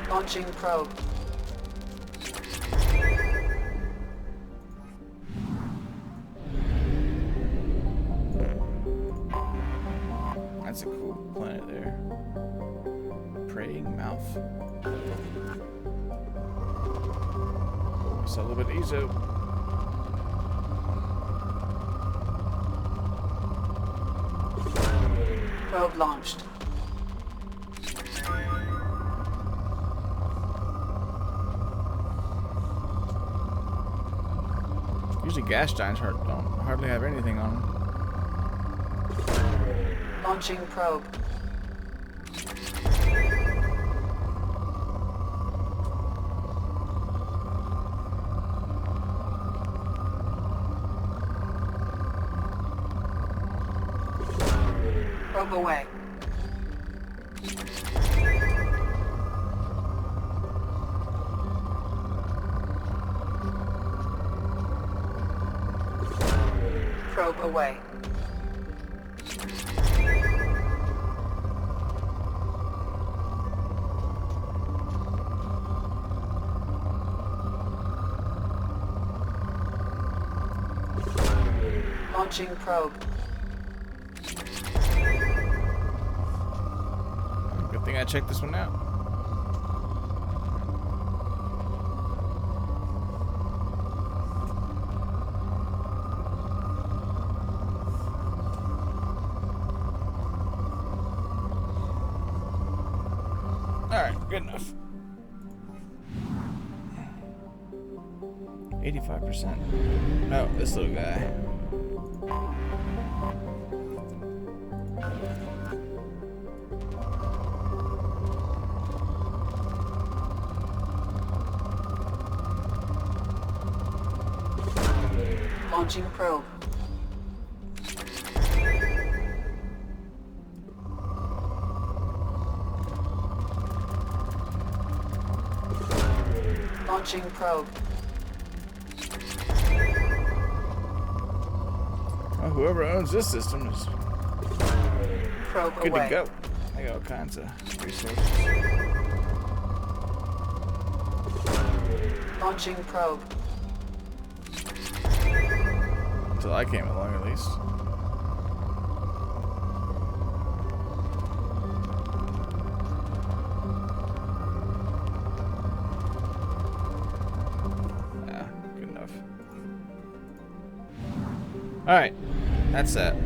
Launching probe. That's a cool planet there. Praying mouth. Oh, I saw a little bit of Ezo. Probe launched. Usually gas giants don't hardly have anything on them. Launching probe. Probe away. Probe away. Launching probe. Good thing I checked this one out. Alright, good enough. 85%. No, this little guy. Launching probe. Launching probe. Well, whoever owns this system is Probe good away. to go. I got all kinds of resources. Launching probe. Until I came along, at least. Yeah, good enough. Alright, that's that.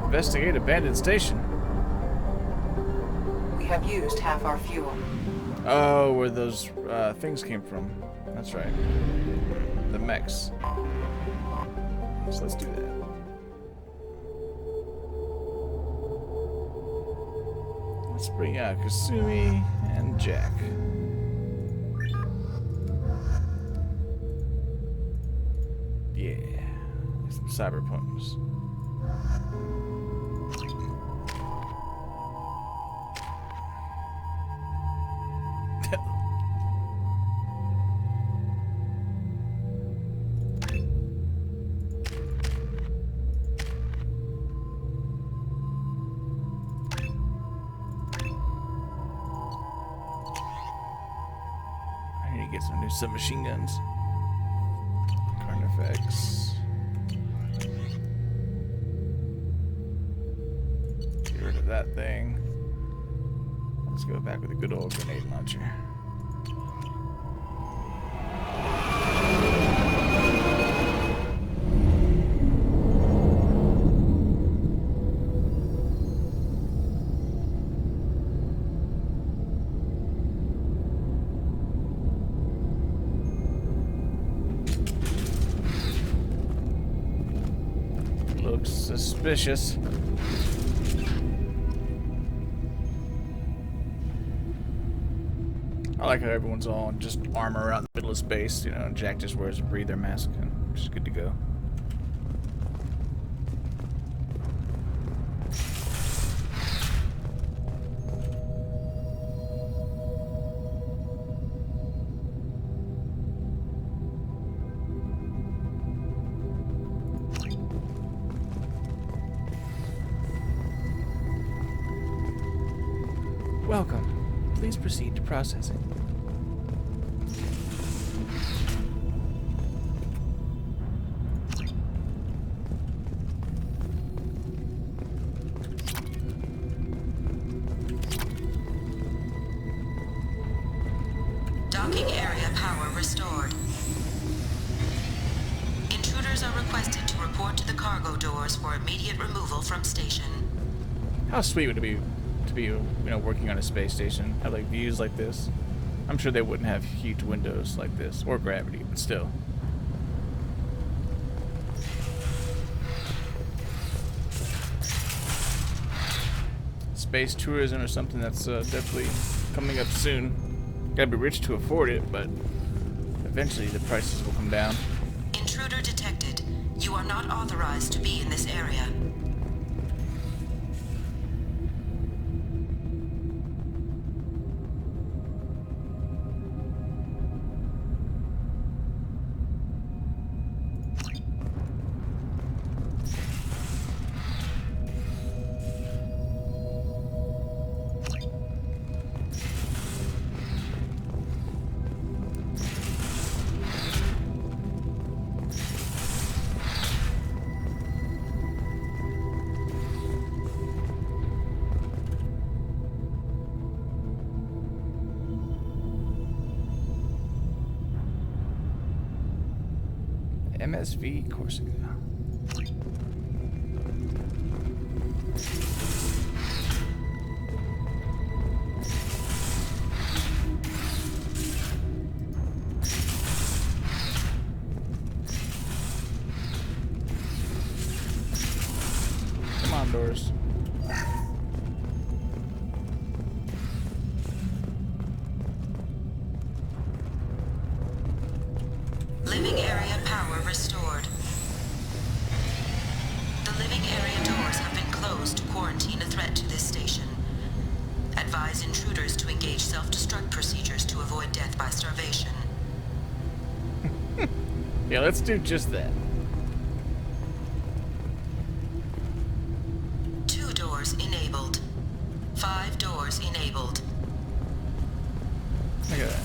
Investigate abandoned station. We have used half our fuel. Oh, where those things came from. That's right. The mechs. So let's do that. Let's bring out Kasumi and Jack. Yeah. Some cyberpunks. Get some new submachine guns. Carnifex. Get rid of that thing. Let's go back with a good old grenade launcher. Suspicious. I like how everyone's all just armor out in the middle of space, you know, and Jack just wears a breather mask and just good to go. Welcome. Please proceed to processing. Docking area power restored. Intruders are requested to report to the cargo doors for immediate removal from station. How sweet would it be to be, you know, working on a space station. Have like views like this. I'm sure they wouldn't have huge windows like this or gravity, but still. Space tourism or something that's definitely coming up soon. Gotta be rich to afford it, but eventually the prices will come down. Intruder detected. You are not authorized to be in this area. MSV Corsica. Come on, doors. Living area power restored. The living area doors have been closed to quarantine a threat to this station. Advise intruders to engage self-destruct procedures to avoid death by starvation. Yeah, let's do just that. 2 doors enabled. 5 doors enabled. Look at that.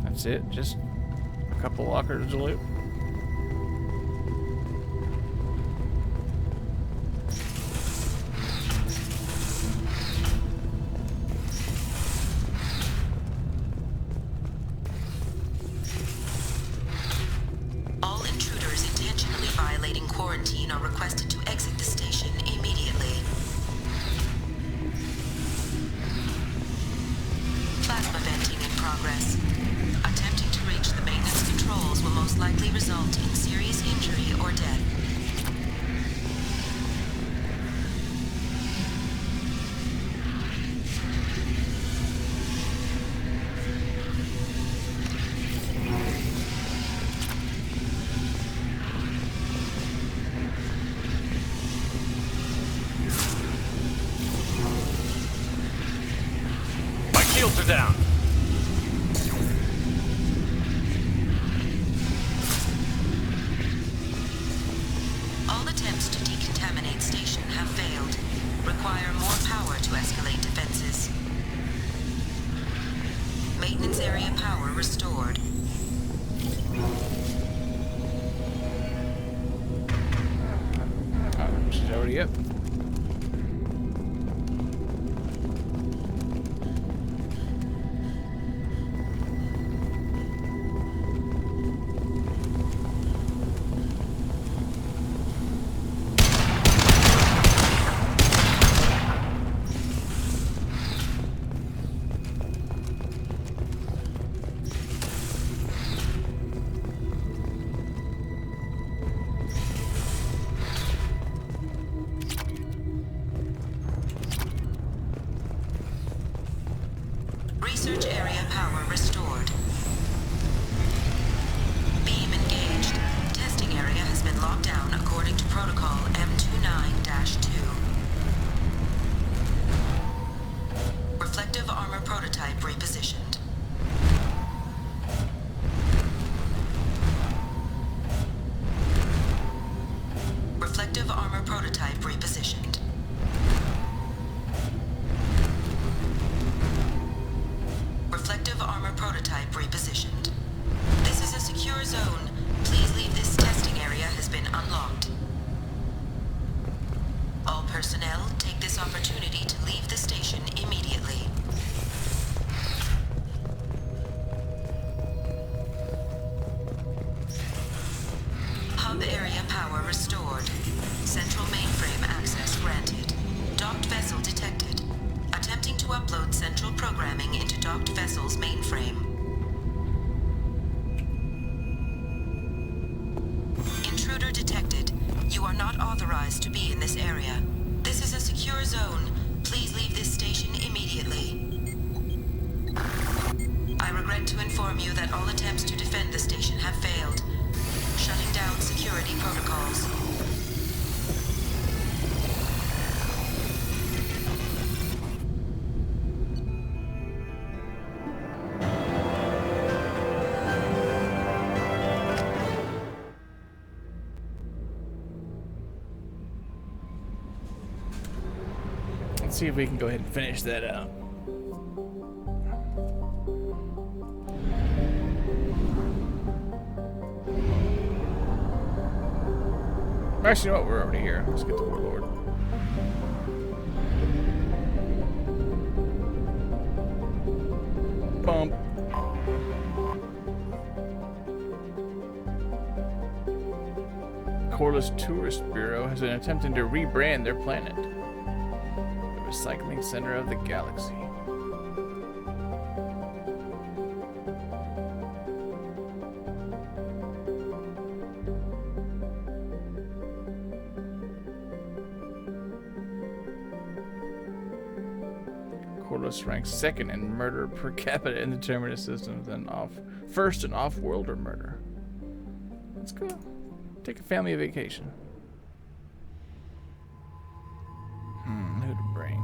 That's it, just a couple lockers to loot. All intruders intentionally violating quarantine are requested to exit the station immediately. Plasma venting in progress. Attempting to reach the maintenance controls will most likely result in serious injury or death. My shields are down. All attempts to decontaminate station have failed. Require more power to escalate defenses. Maintenance area power restored. Oh, she's already up. Research area power restored. Beam engaged. Testing area has been locked down according to protocol M29-2. Reflective armor prototype repositioned. Reflective armor prototype repositioned. Reflective armor prototype repositioned. This is a secure zone. Please leave. This testing area has been unlocked. All personnel take this opportunity to docked vessel's mainframe. Intruder detected. You are not authorized to be in this area. This is a secure zone. Please leave this station immediately. I regret to inform you that all attempts to defend the station have failed. Shutting down security protocols. Let's see if we can go ahead and finish that out. Actually, you know what? We're already here. Let's get the Warlord. Bump. Corliss Tourist Bureau has been attempting to rebrand their planet. The recycling center of the galaxy. Corliss ranks second in murder per capita in the Terminus systems and first in off-worlder murder. Let's go. Take a family vacation. Who to bring?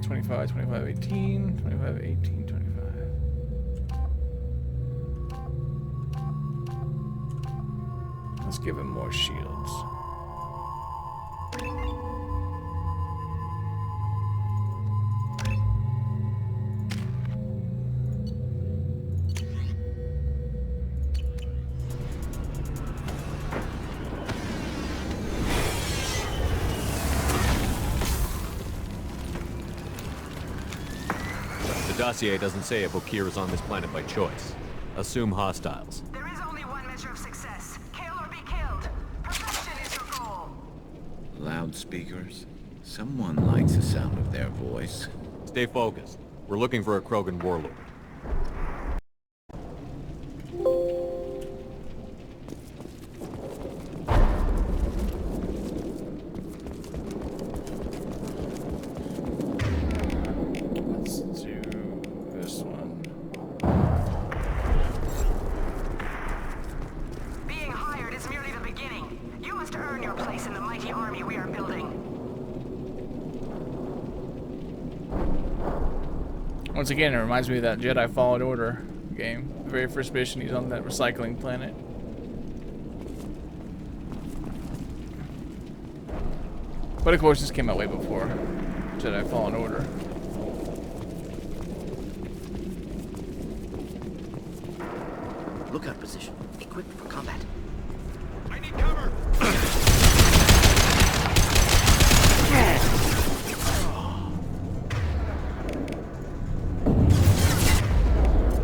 $25, $25, $18, $25, $18, $25. Let's give him more shields. The dossier doesn't say if Okir is on this planet by choice. Assume hostiles. There is only one measure of success. Kill or be killed. Perfection is your goal. Loudspeakers? Someone likes the sound of their voice. Stay focused. We're looking for a Krogan warlord. Let's do this one. Being hired is merely the beginning. You must earn your place in the mighty army we are building. Once again, it reminds me of that Jedi Fallen Order game. The very first mission, he's on that recycling planet. But of course, this came out way before Jedi Fallen Order. Lookout position. Equipped for combat. I need cover!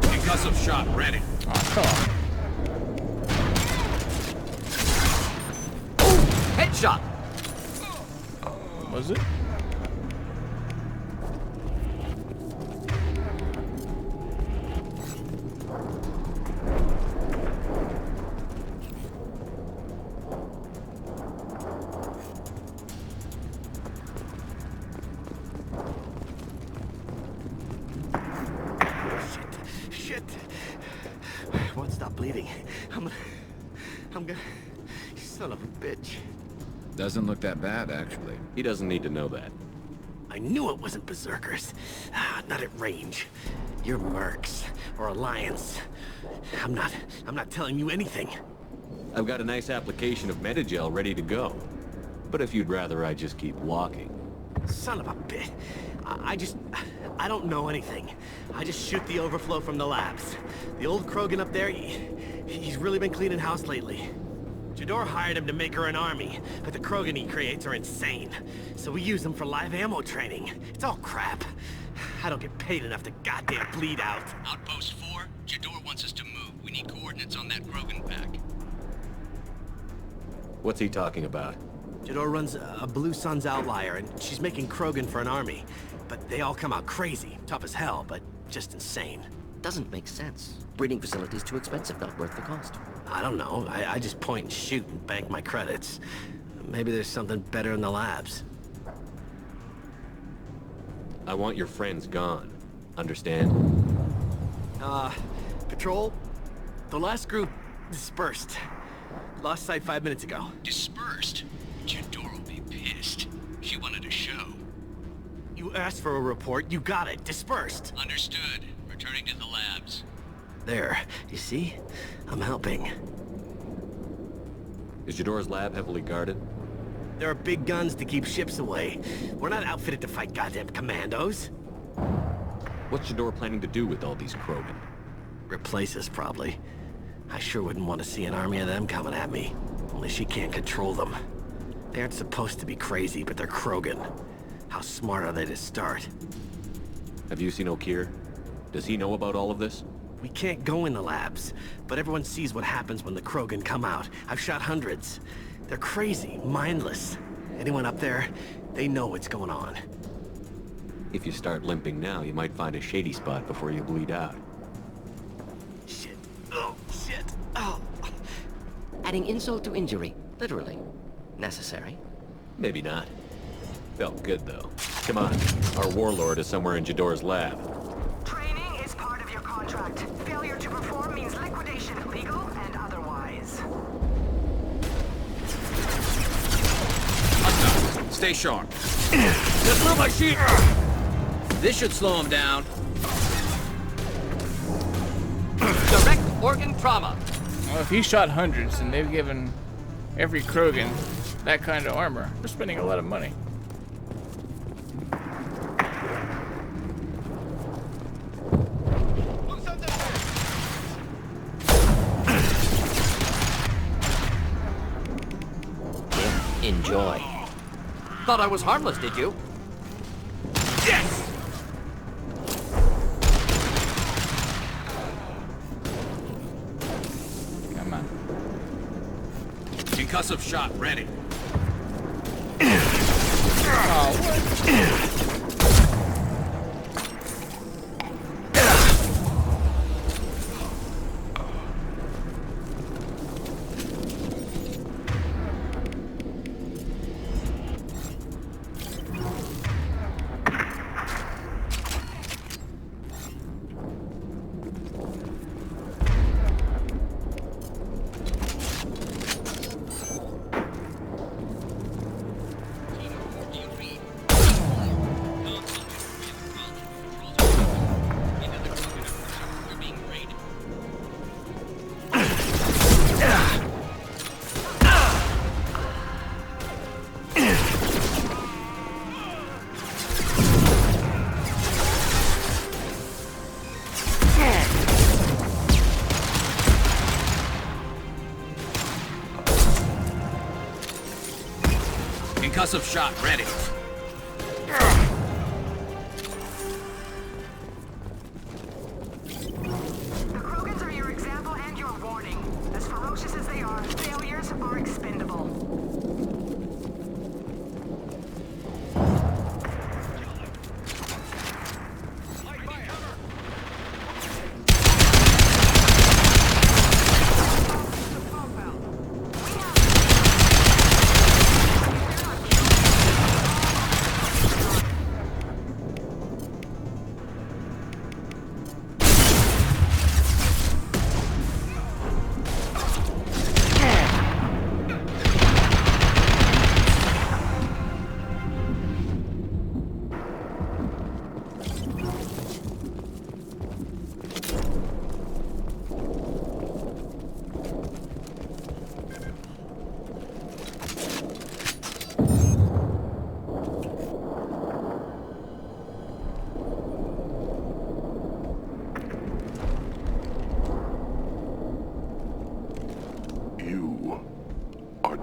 Concussive shot ready. Oh, come on. Headshot! Was it? Shit. I won't stop bleeding. I'm gonna... You son of a bitch. Doesn't look that bad, actually. He doesn't need to know that. I knew it wasn't berserkers. Not at range. You're mercs or Alliance. I'm not telling you anything. I've got a nice application of Metagel ready to go. But if you'd rather I just keep walking. Son of a bitch. I don't know anything. I just shoot the overflow from the labs. The old Krogan up there, he's really been cleaning house lately. Jador hired him to make her an army, but the Krogan he creates are insane. So we use them for live ammo training. It's all crap. I don't get paid enough to goddamn bleed out. Outpost 4, Jador wants us to move. We need coordinates on that Krogan pack. What's he talking about? Jador runs a Blue Suns outlier, and she's making Krogan for an army. But they all come out crazy, tough as hell, but just insane. Doesn't make sense. Breeding facility's too expensive, not worth the cost. I don't know. I just point and shoot and bank my credits. Maybe there's something better in the labs. I want your friends gone. Understand? Patrol? The last group dispersed. Lost sight 5 minutes ago. Dispersed? Jador will be pissed. She wanted a show. You asked for a report, you got it. Dispersed. Understood. Returning to the labs. There. You see? I'm helping. Is Jador's lab heavily guarded? There are big guns to keep ships away. We're not outfitted to fight goddamn commandos. What's Jador planning to do with all these Krogan? Replace us, probably. I sure wouldn't want to see an army of them coming at me. Only she can't control them. They aren't supposed to be crazy, but they're Krogan. How smart are they to start? Have you seen O'Keir? Does he know about all of this? We can't go in the labs, but everyone sees what happens when the Krogan come out. I've shot hundreds. They're crazy, mindless. Anyone up there, they know what's going on. If you start limping now, you might find a shady spot before you bleed out. Shit. Oh, shit. Oh. Adding insult to injury, literally. Necessary. Maybe not. Felt good, though. Come on. Our warlord is somewhere in Jador's lab. Training is part of your contract. Failure to perform means liquidation, legal and otherwise. Stay sharp. Just through my sheet! This should slow him down. Direct organ trauma. Well, if he shot hundreds and they've given every Krogan that kind of armor, they're spending a lot of money. Enjoy. Thought I was harmless, did you? Yes! Come on. Concussive shot ready. Oh, what? Concussive shot ready. The Krogans are your example and your warning. As ferocious as they are, failures are expendable.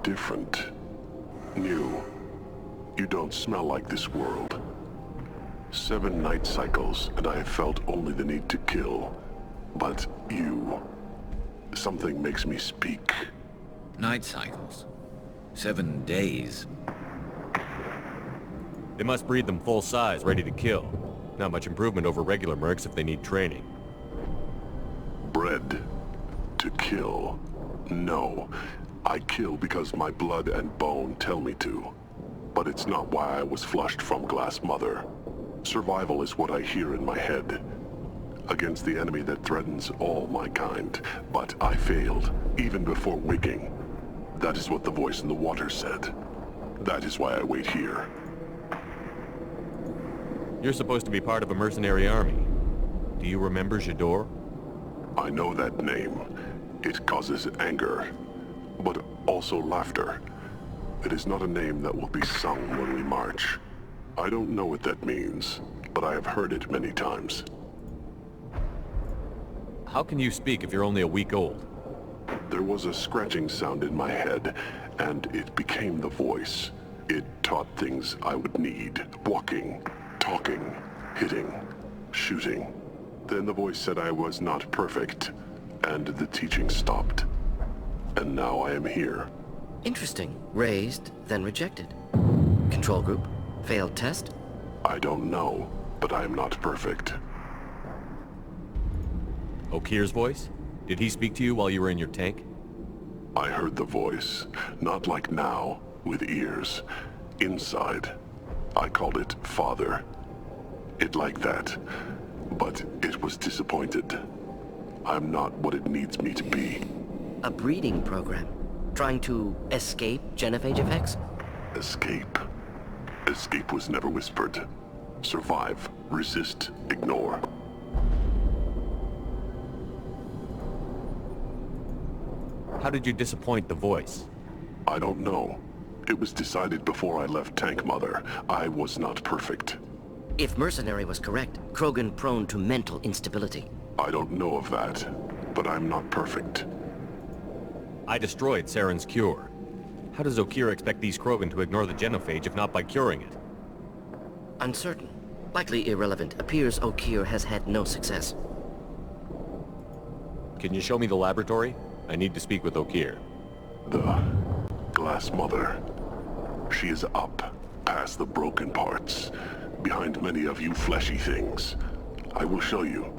different. New. You don't smell like this world. 7 night cycles, and I have felt only the need to kill. But you... something makes me speak. Night cycles. 7 days. They must breed them full size, ready to kill. Not much improvement over regular mercs if they need training. Bred to kill. No. I kill because my blood and bone tell me to. But it's not why I was flushed from Glass Mother. Survival is what I hear in my head. Against the enemy that threatens all my kind. But I failed, even before waking. That is what the voice in the water said. That is why I wait here. You're supposed to be part of a mercenary army. Do you remember J'ador? I know that name. It causes anger, but also laughter. It is not a name that will be sung when we march. I don't know what that means, but I have heard it many times. How can you speak if you're only a week old? There was a scratching sound in my head, and it became the voice. It taught things I would need. Walking, talking, hitting, shooting. Then the voice said I was not perfect, and the teaching stopped. And now I am here. Interesting. Raised, then rejected. Control group? Failed test? I don't know, but I am not perfect. Okir's voice? Did he speak to you while you were in your tank? I heard the voice, not like now, with ears. Inside. I called it Father. It like that. But it was disappointed. I'm not what it needs me to be. A breeding program? Trying to escape genophage effects? Escape. Escape was never whispered. Survive, resist, ignore. How did you disappoint the voice? I don't know. It was decided before I left Tank Mother. I was not perfect. If Mercenary was correct, Krogan prone to mental instability. I don't know of that, but I'm not perfect. I destroyed Saren's cure. How does Okir expect these Krogan to ignore the genophage if not by curing it? Uncertain. Likely irrelevant. Appears Okir has had no success. Can you show me the laboratory? I need to speak with Okir. The Glass Mother. She is up, past the broken parts, behind many of you fleshy things. I will show you.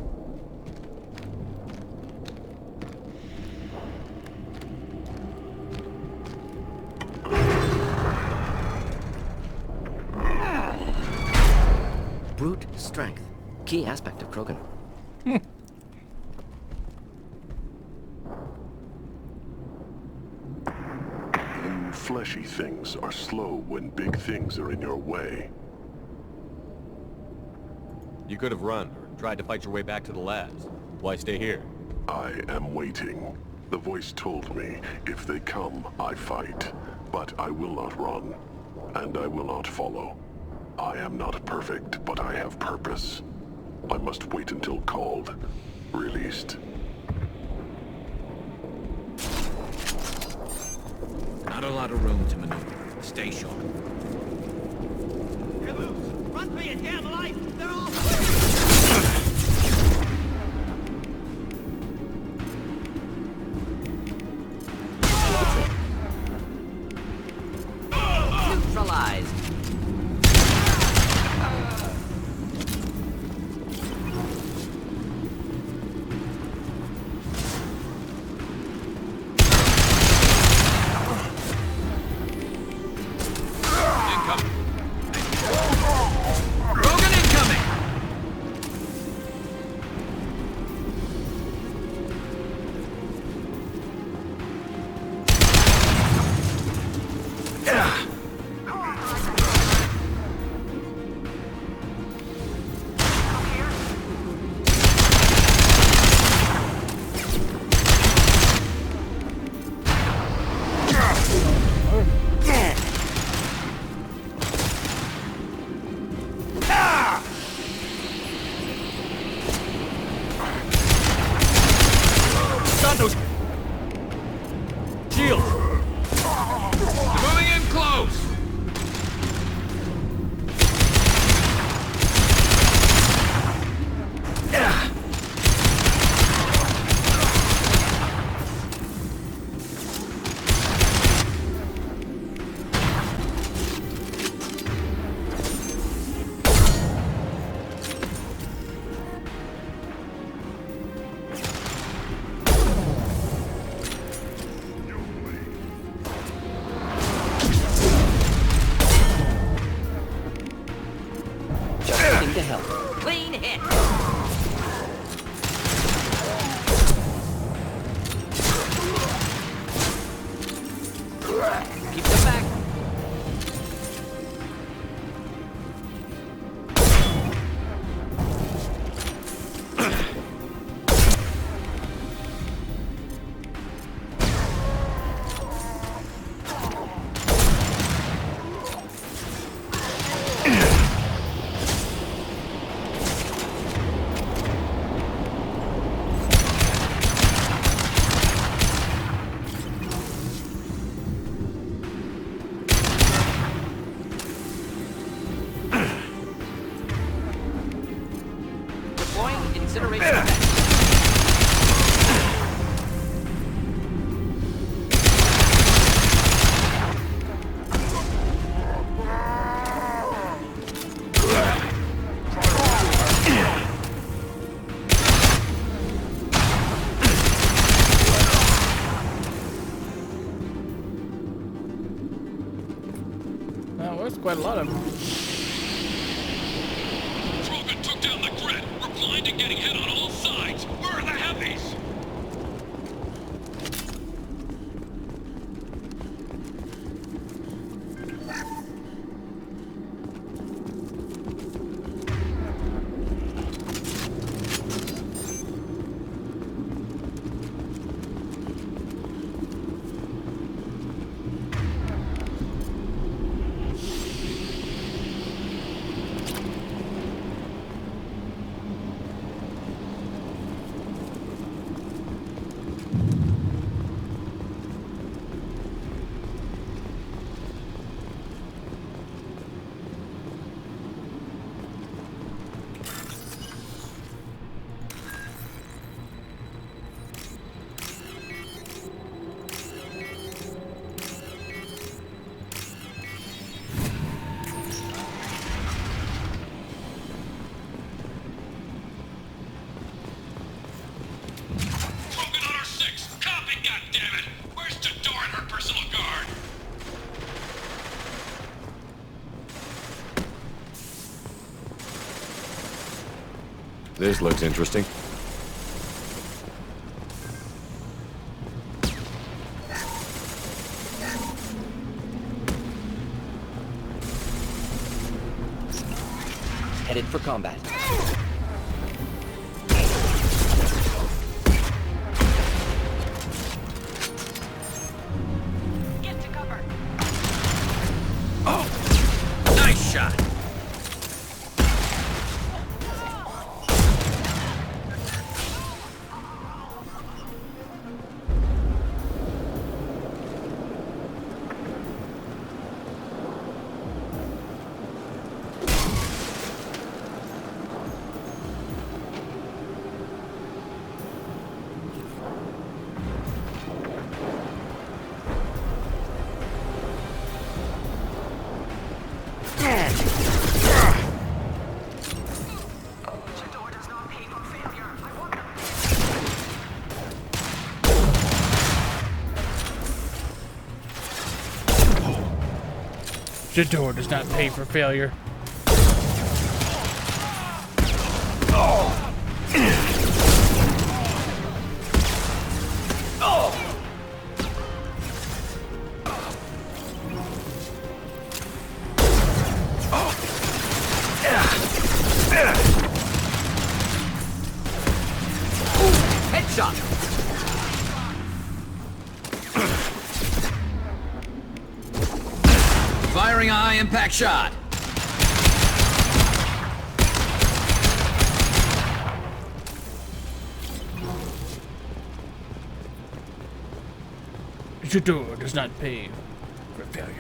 Brute strength. Key aspect of Krogan. You fleshy things are slow when big things are in your way. You could have run, or tried to fight your way back to the labs. Why stay here? I am waiting. The voice told me, if they come, I fight. But I will not run, and I will not follow. I am not perfect, but I have purpose. I must wait until called, released. Not a lot of room to maneuver. Stay sharp. You're loose! Run for your damn life! They're all... Neutralized. Shield! incineration vent. That was quite a lot of them. Krogan took down the Grunt. We're blind and getting hit on all sides. Where are the heavies? This looks interesting. Headed for combat. Get to cover. Oh! Nice shot! The door does not pay for failure. Headshot! Firing a high-impact shot. The door does not pay for failure.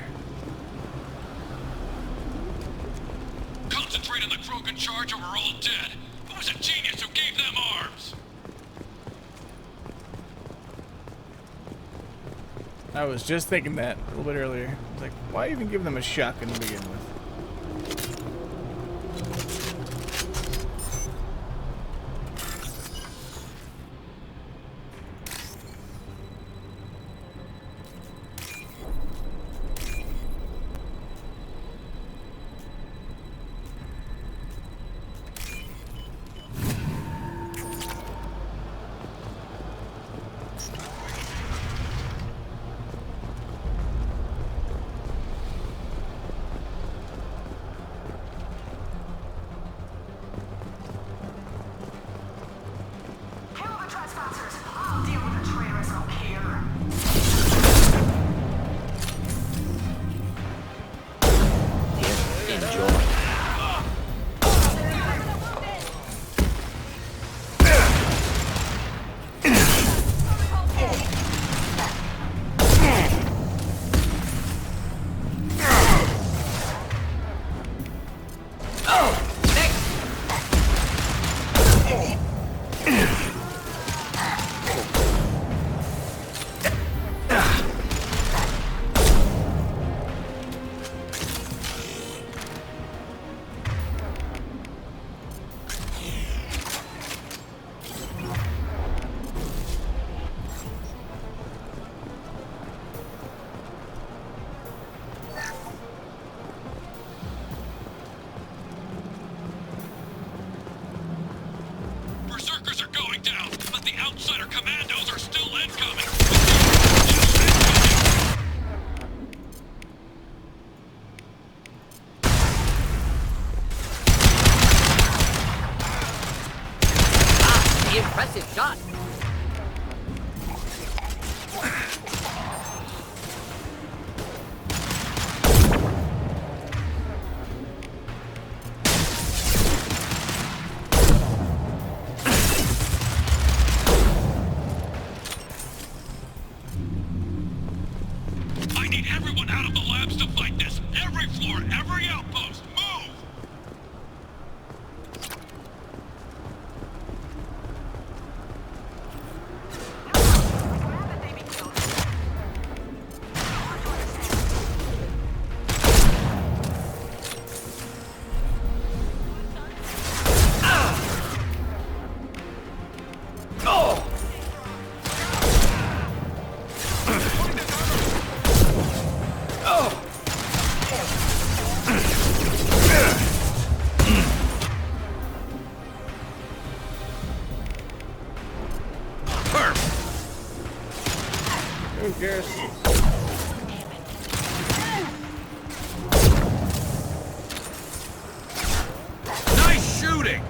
Concentrate on the Krogan charge or we're all dead. Who was a genius who gave them arms? I was just thinking that a little bit earlier. I was like, why even give them a shotgun to begin with? Commander, commandos are still incoming. The impressive shot. I need everyone out of the labs to fight this. Every floor, every outpost, move! Who cares? Nice shooting!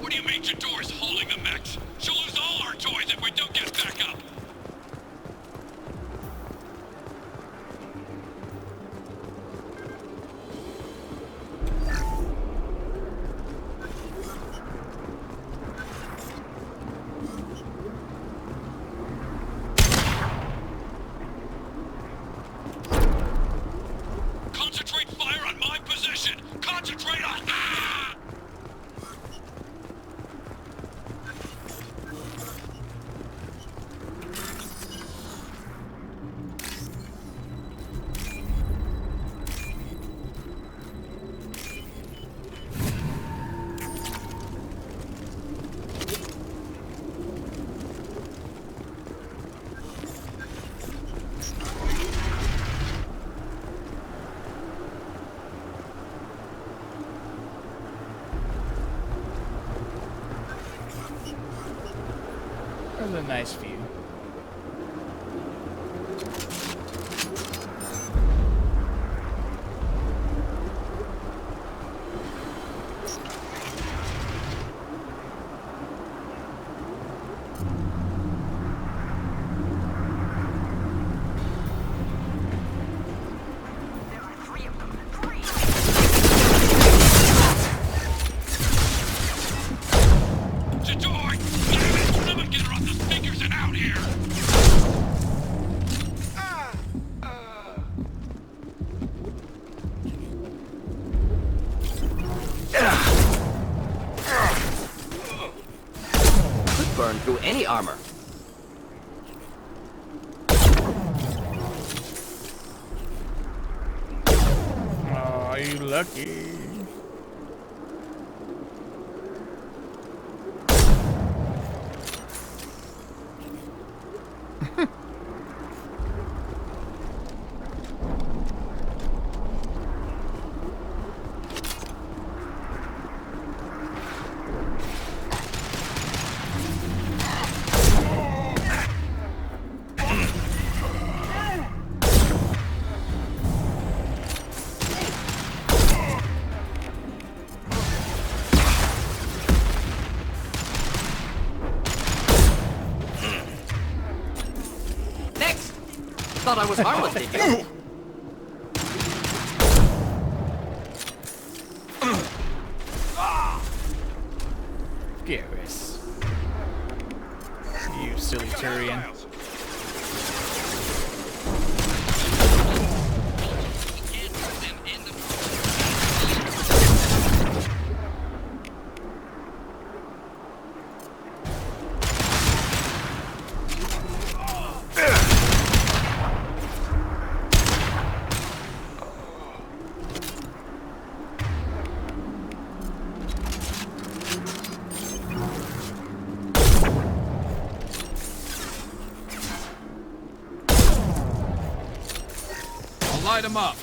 What do you mean Jador's holding the mechs? She'll lose all our toys if we don't get back up! Concentrate fire on my position! Concentrate on... Ah! That was a nice view. Jador! Damn it! Someone get her off the speakers and out here! Could burn through any armor. Oh, you lucky. Thought I was harmless, did you? Garrus. You silly Turian. light him up.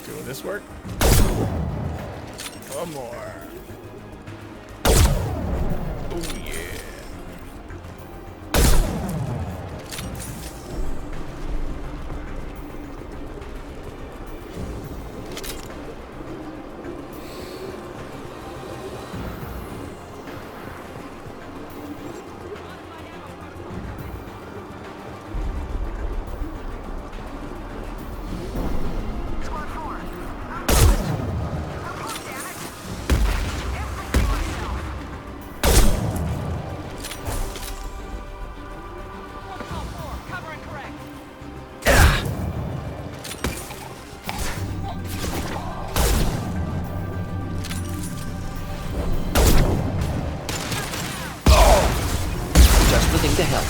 Will this work? One more. Oh yeah. To help.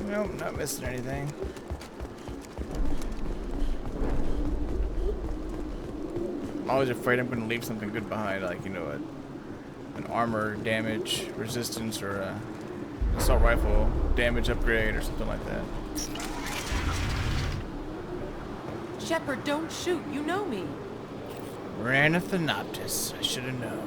Nope, not missing anything. I'm always afraid I'm going to leave something good behind, like, you know, an armor damage resistance or a assault rifle damage upgrade or something like that. Shepard, don't shoot. You know me. Ranathanoptis. I should have known.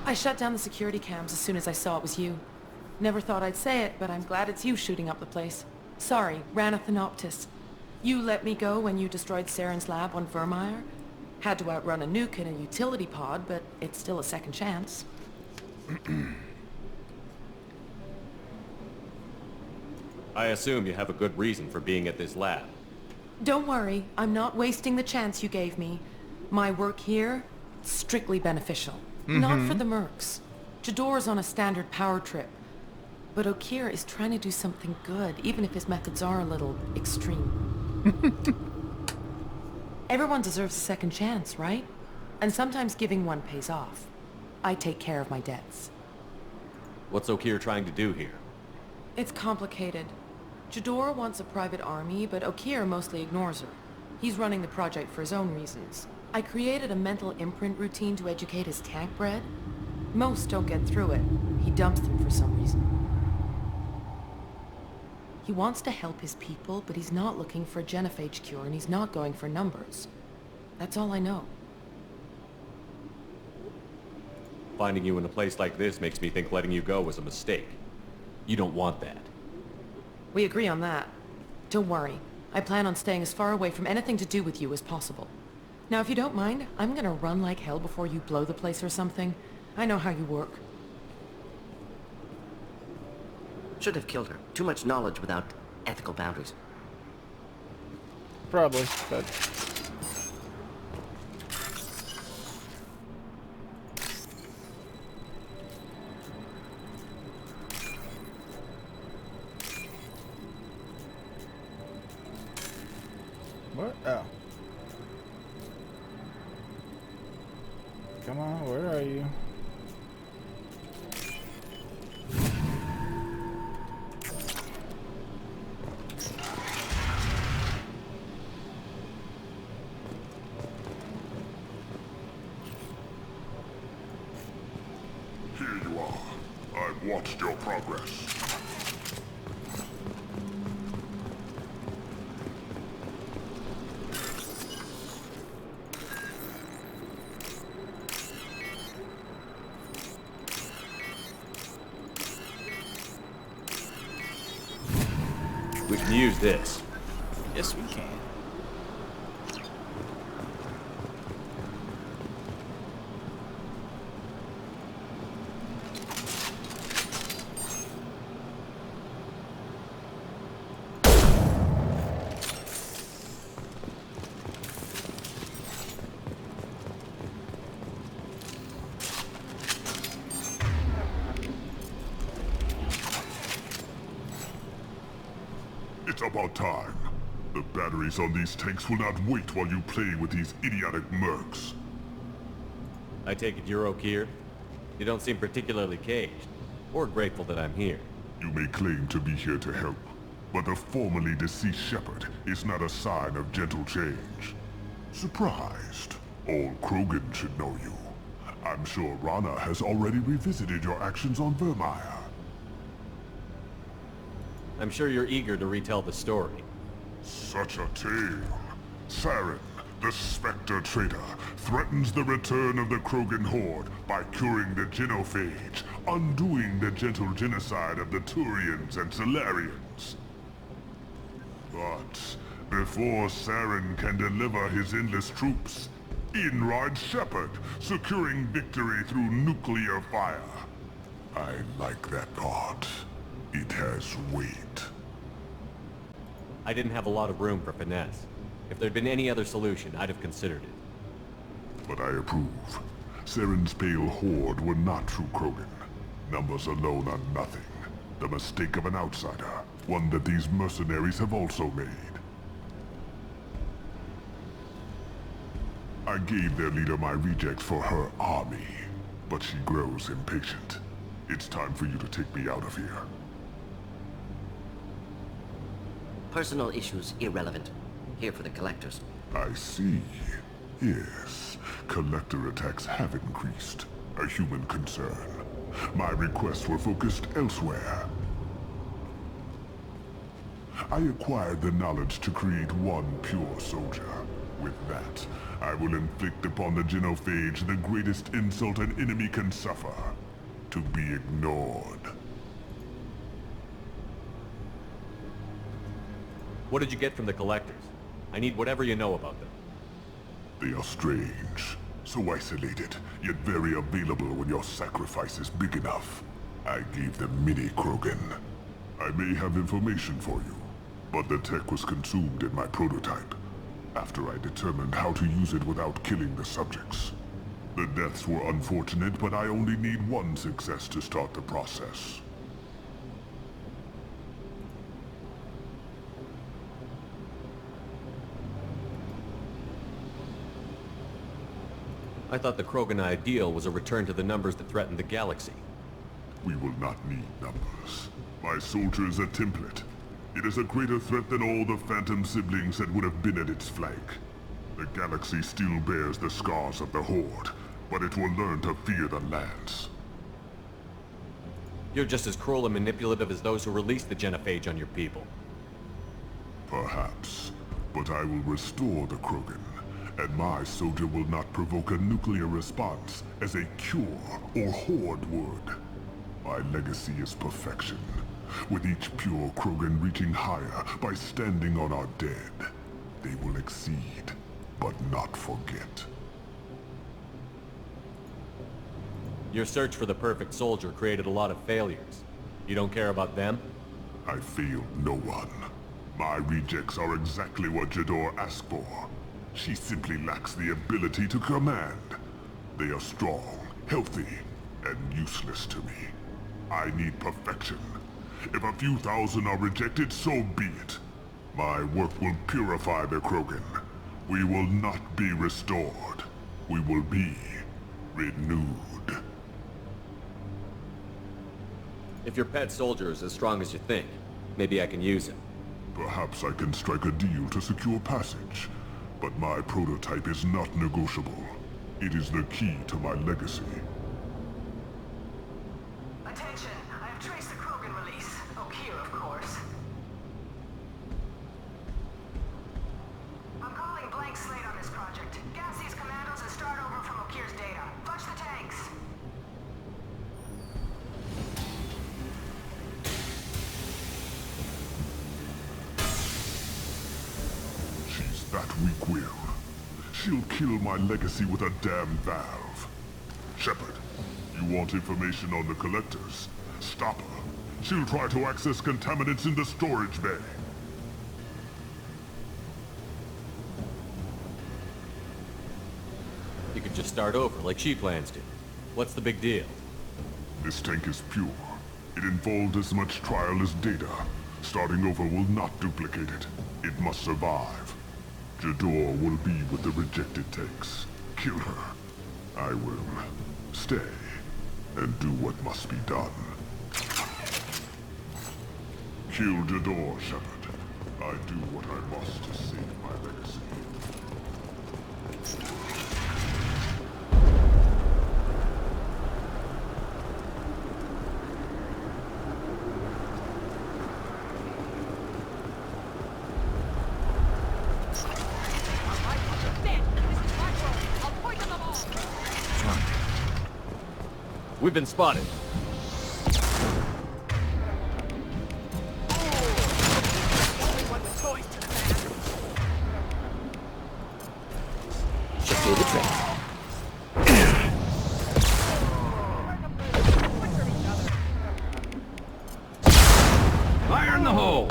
I shut down the security cams as soon as I saw it was you. Never thought I'd say it, but I'm glad it's you shooting up the place. Sorry, Ranathanoptis. You let me go when you destroyed Saren's lab on Vermeer. Had to outrun a nuke in a utility pod, but it's still a second chance. I assume you have a good reason for being at this lab. Don't worry, I'm not wasting the chance you gave me. My work here, strictly beneficial. Not for the mercs. Jador's on a standard power trip. But Okeer is trying to do something good, even if his methods are a little extreme. Everyone deserves a second chance, right? And sometimes giving one pays off. I take care of my debts. What's Okeer trying to do here? It's complicated. Jador wants a private army, but Okeer mostly ignores her. He's running the project for his own reasons. I created a mental imprint routine to educate his tank bred. Most don't get through it. He dumps them for some reason. He wants to help his people, but he's not looking for a genophage cure, and he's not going for numbers. That's all I know. Finding you in a place like this makes me think letting you go was a mistake. You don't want that. We agree on that. Don't worry. I plan on staying as far away from anything to do with you as possible. Now, if you don't mind, I'm gonna run like hell before you blow the place or something. I know how you work. Should have killed her. Too much knowledge without ethical boundaries. Probably, but... What? Oh. Come on, where are you? Here you are. I've watched your progress. We can use this. Yes, we can. It's about time. The batteries on these tanks will not wait while you play with these idiotic mercs. I take it you're Okir? You don't seem particularly caged, or grateful that I'm here. You may claim to be here to help, but the formerly deceased Shepherd is not a sign of gentle change. Surprised? All Krogan should know you. I'm sure Rana has already revisited your actions on Vermeer. I'm sure you're eager to retell the story. Such a tale. Saren, the Spectre traitor, threatens the return of the Krogan horde by curing the genophage, undoing the gentle genocide of the Turians and Solarians. But before Saren can deliver his endless troops, in rides Shepherd, securing victory through nuclear fire. I like that part. It has weight. I didn't have a lot of room for finesse. If there'd been any other solution, I'd have considered it. But I approve. Saren's pale horde were not true Krogan. Numbers alone are nothing. The mistake of an outsider, one that these mercenaries have also made. I gave their leader my rejects for her army, but she grows impatient. It's time for you to take me out of here. Personal issues irrelevant. Here for the collectors. I see. Yes, collector attacks have increased. A human concern. My requests were focused elsewhere. I acquired the knowledge to create one pure soldier. With that, I will inflict upon the genophage the greatest insult an enemy can suffer. To be ignored. What did you get from the collectors? I need whatever you know about them. They are strange. So isolated, yet very available when your sacrifice is big enough. I gave them mini Krogan. I may have information for you, but the tech was consumed in my prototype, after I determined how to use it without killing the subjects. The deaths were unfortunate, but I only need one success to start the process. I thought the Krogan ideal was a return to the numbers that threatened the galaxy. We will not need numbers. My soldier is a template. It is a greater threat than all the Phantom siblings that would have been at its flank. The galaxy still bears the scars of the Horde, but it will learn to fear the Lance. You're just as cruel and manipulative as those who released the genophage on your people. Perhaps, but I will restore the Krogan. And my soldier will not provoke a nuclear response as a cure or horde would. My legacy is perfection, with each pure Krogan reaching higher by standing on our dead. They will exceed, but not forget. Your search for the perfect soldier created a lot of failures. You don't care about them? I failed no one. My rejects are exactly what Jador asked for. She simply lacks the ability to command. They are strong, healthy, and useless to me. I need perfection. If a few thousand are rejected, so be it. My work will purify the Krogan. We will not be restored. We will be renewed. If your pet soldier is as strong as you think, maybe I can use him. Perhaps I can strike a deal to secure passage. But my prototype is not negotiable. It is the key to my legacy. Attention! I have traced the Krogan release. Okir, of course. I'm calling blank slate on this project. Gas these commandos and start over from Okir's data. Flush the tanks! That weak-willed. She'll kill my legacy with a damn valve. Shepherd, you want information on the collectors? Stop her. She'll try to access contaminants in the storage bay. You could just start over, like she plans to. What's the big deal? This tank is pure. It involved as much trial as data. Starting over will not duplicate it. It must survive. Jador will be with the rejected tanks. Kill her. I will stay and do what must be done. Kill Jador, Shepard. I do what I must to save my legacy. We've been spotted. Should do the trick. Fire in the hole!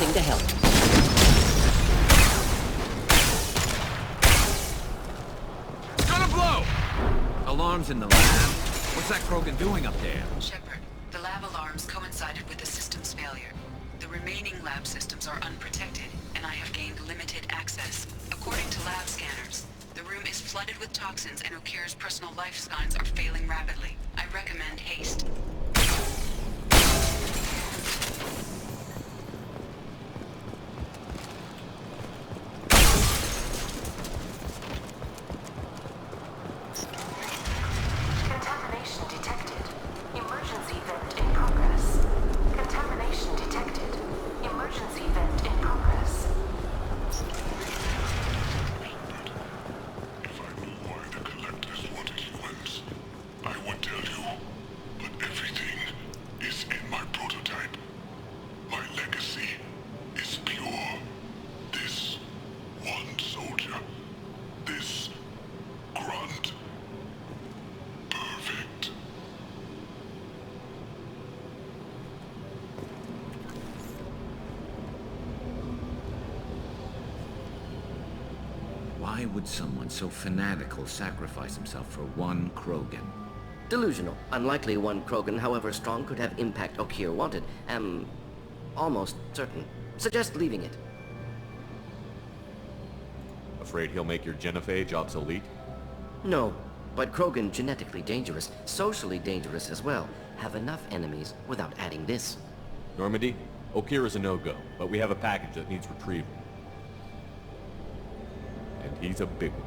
To help. Gonna blow! Alarms in the lab. What's that Krogan doing up there? Shepard, the lab alarms coincided with the system's failure. The remaining lab systems are unprotected, and I have gained limited access. According to lab scanners, the room is flooded with toxins and Okir's personal life signs are failing rapidly. I recommend haste. Contamination detected. Emergency vent in progress. Contamination detected. Emergency vent in progress. If I knew why the collectors wanted humans, I would tell you. But everything is in my prototype. My legacy is pure. This one soldier. This grunt. Perfect. Why would someone so fanatical sacrifice himself for one Krogan? Delusional. Unlikely one Krogan, however strong, could have impact Okir wanted. Am almost certain. Suggest leaving it. Afraid he'll make your genophage obsolete? No, but Krogan genetically dangerous, socially dangerous as well. Have enough enemies without adding this. Normandy, Okir is a no-go, but we have a package that needs retrieval. And he's a big one.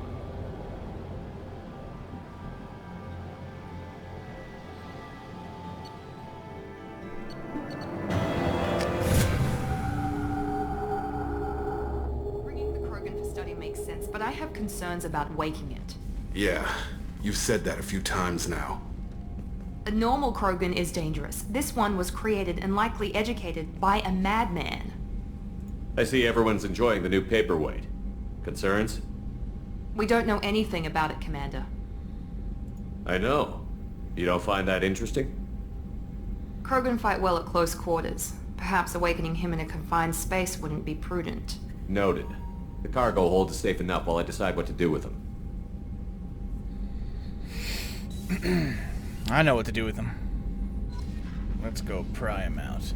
Bringing the Krogan for study makes sense, but I have concerns about waking it. Yeah, you've said that a few times now. A normal Krogan is dangerous. This one was created and likely educated by a madman. I see everyone's enjoying the new paperweight. Concerns? We don't know anything about it, Commander. I know. You don't find that interesting? Krogan fight well at close quarters. Perhaps awakening him in a confined space wouldn't be prudent. Noted. The cargo hold is safe enough while I decide what to do with him. I know what to do with him. Let's go pry him out.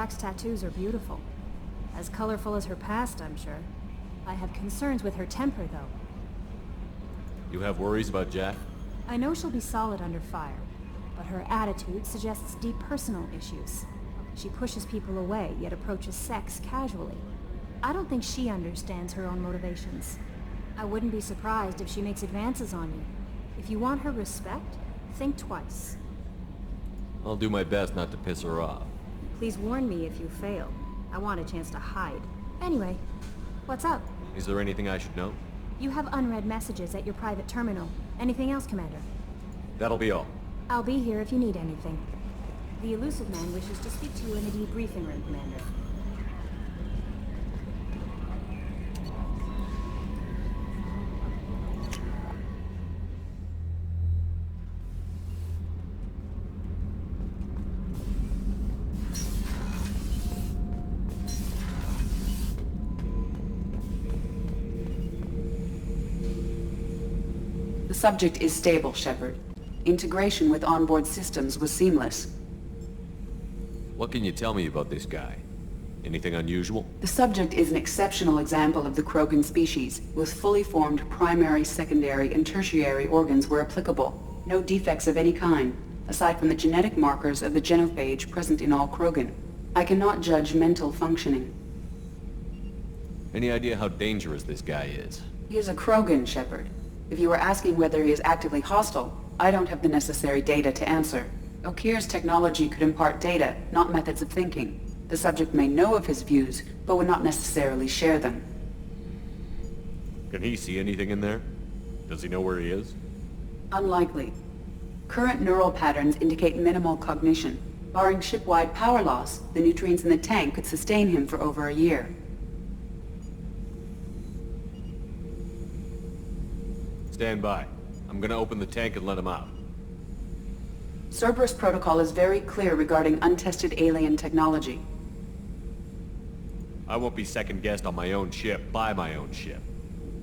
Jack's tattoos are beautiful. As colorful as her past, I'm sure. I have concerns with her temper, though. You have worries about Jack? I know she'll be solid under fire, but her attitude suggests deep personal issues. She pushes people away, yet approaches sex casually. I don't think she understands her own motivations. I wouldn't be surprised if she makes advances on you. If you want her respect, think twice. I'll do my best not to piss her off. Please warn me if you fail. I want a chance to hide. Anyway, what's up? Is there anything I should know? You have unread messages at your private terminal. Anything else, Commander? That'll be all. I'll be here if you need anything. The elusive man wishes to speak to you in the debriefing room, Commander. The subject is stable, Shepard. Integration with onboard systems was seamless. What can you tell me about this guy? Anything unusual? The subject is an exceptional example of the Krogan species, with fully formed primary, secondary, and tertiary organs where applicable. No defects of any kind, aside from the genetic markers of the genophage present in all Krogan. I cannot judge mental functioning. Any idea how dangerous this guy is? He is a Krogan, Shepard. If you are asking whether he is actively hostile, I don't have the necessary data to answer. Okir's technology could impart data, not methods of thinking. The subject may know of his views, but would not necessarily share them. Can he see anything in there? Does he know where he is? Unlikely. Current neural patterns indicate minimal cognition. Barring ship-wide power loss, the nutrients in the tank could sustain him for over a year. Stand by. I'm gonna open the tank and let him out. Cerberus protocol is very clear regarding untested alien technology. I won't be second-guessed on my own ship, by my own ship.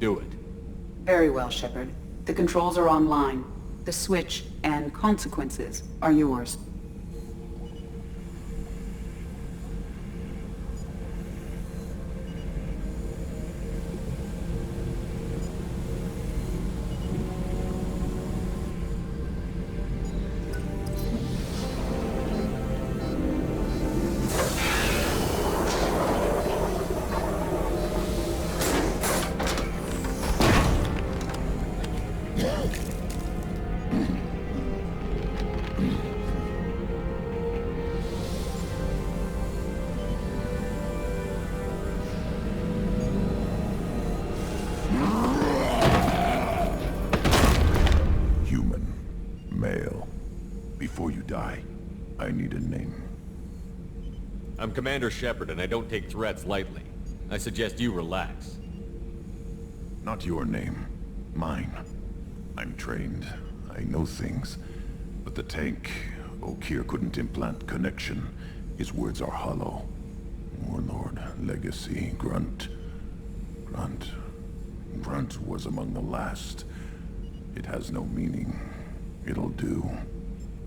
Do it. Very well, Shepard. The controls are online. The switch and consequences are yours. I need a name. I'm Commander Shepard, and I don't take threats lightly. I suggest you relax. Not your name. Mine. I'm trained. I know things. But the tank, Okir couldn't implant connection. His words are hollow. Warlord, Legacy, Grunt. Grunt was among the last. It has no meaning. It'll do.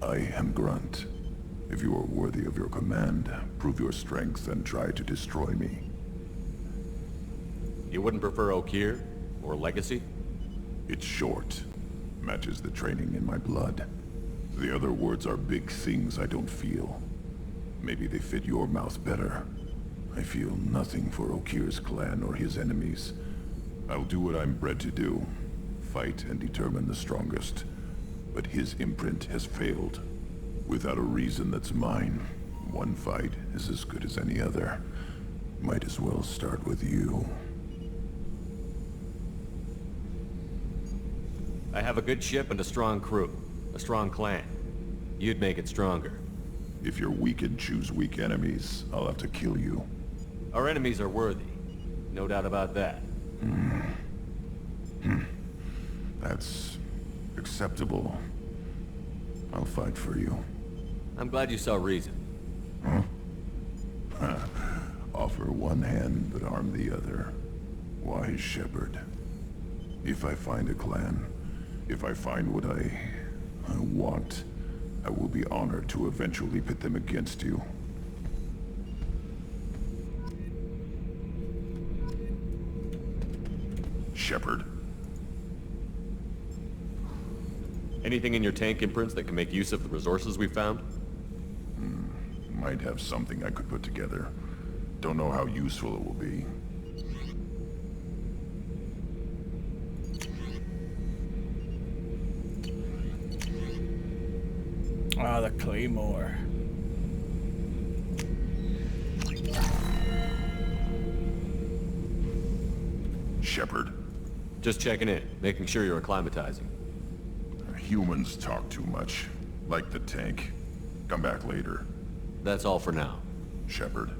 I am Grunt. If you are worthy of your command, prove your strength and try to destroy me. You wouldn't prefer Okir? Or Legacy? It's short. Matches the training in my blood. The other words are big things I don't feel. Maybe they fit your mouth better. I feel nothing for Okir's clan or his enemies. I'll do what I'm bred to do. Fight and determine the strongest. But his imprint has failed. Without a reason that's mine, one fight is as good as any other. Might as well start with you. I have a good ship and a strong crew. A strong clan. You'd make it stronger. If you're weak and choose weak enemies, I'll have to kill you. Our enemies are worthy. No doubt about that. That's acceptable. I'll fight for you. I'm glad you saw reason. Huh? Offer one hand, but arm the other. Wise Shepard. If I find a clan, if I find what I want, I will be honored to eventually pit them against you. Shepard. Anything in your tank imprints that can make use of the resources we found? Might have something I could put together. Don't know how useful it will be. Ah, the Claymore. Shepard. Just checking in, making sure you're acclimatizing. Humans talk too much. Like the tank. Come back later. That's all for now. Shepard.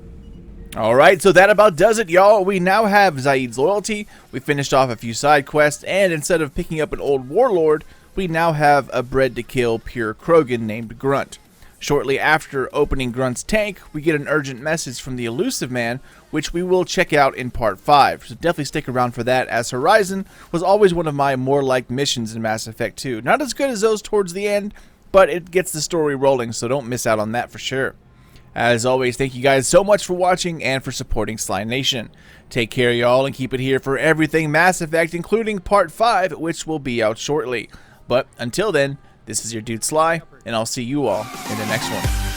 Alright, so that about does it, y'all. We now have Zaeed's loyalty, we finished off a few side quests, and instead of picking up an old warlord, we now have a bred-to-kill pure Krogan named Grunt. Shortly after opening Grunt's tank, we get an urgent message from the Elusive Man, which we will check out in Part 5, so definitely stick around for that, as Horizon was always one of my more liked missions in Mass Effect 2. Not as good as those towards the end, but it gets the story rolling, so don't miss out on that for sure. As always, thank you guys so much for watching and for supporting Sly Nation. Take care, y'all, and keep it here for everything Mass Effect, including Part 5, which will be out shortly. But until then, this is your dude Sly, and I'll see you all in the next one.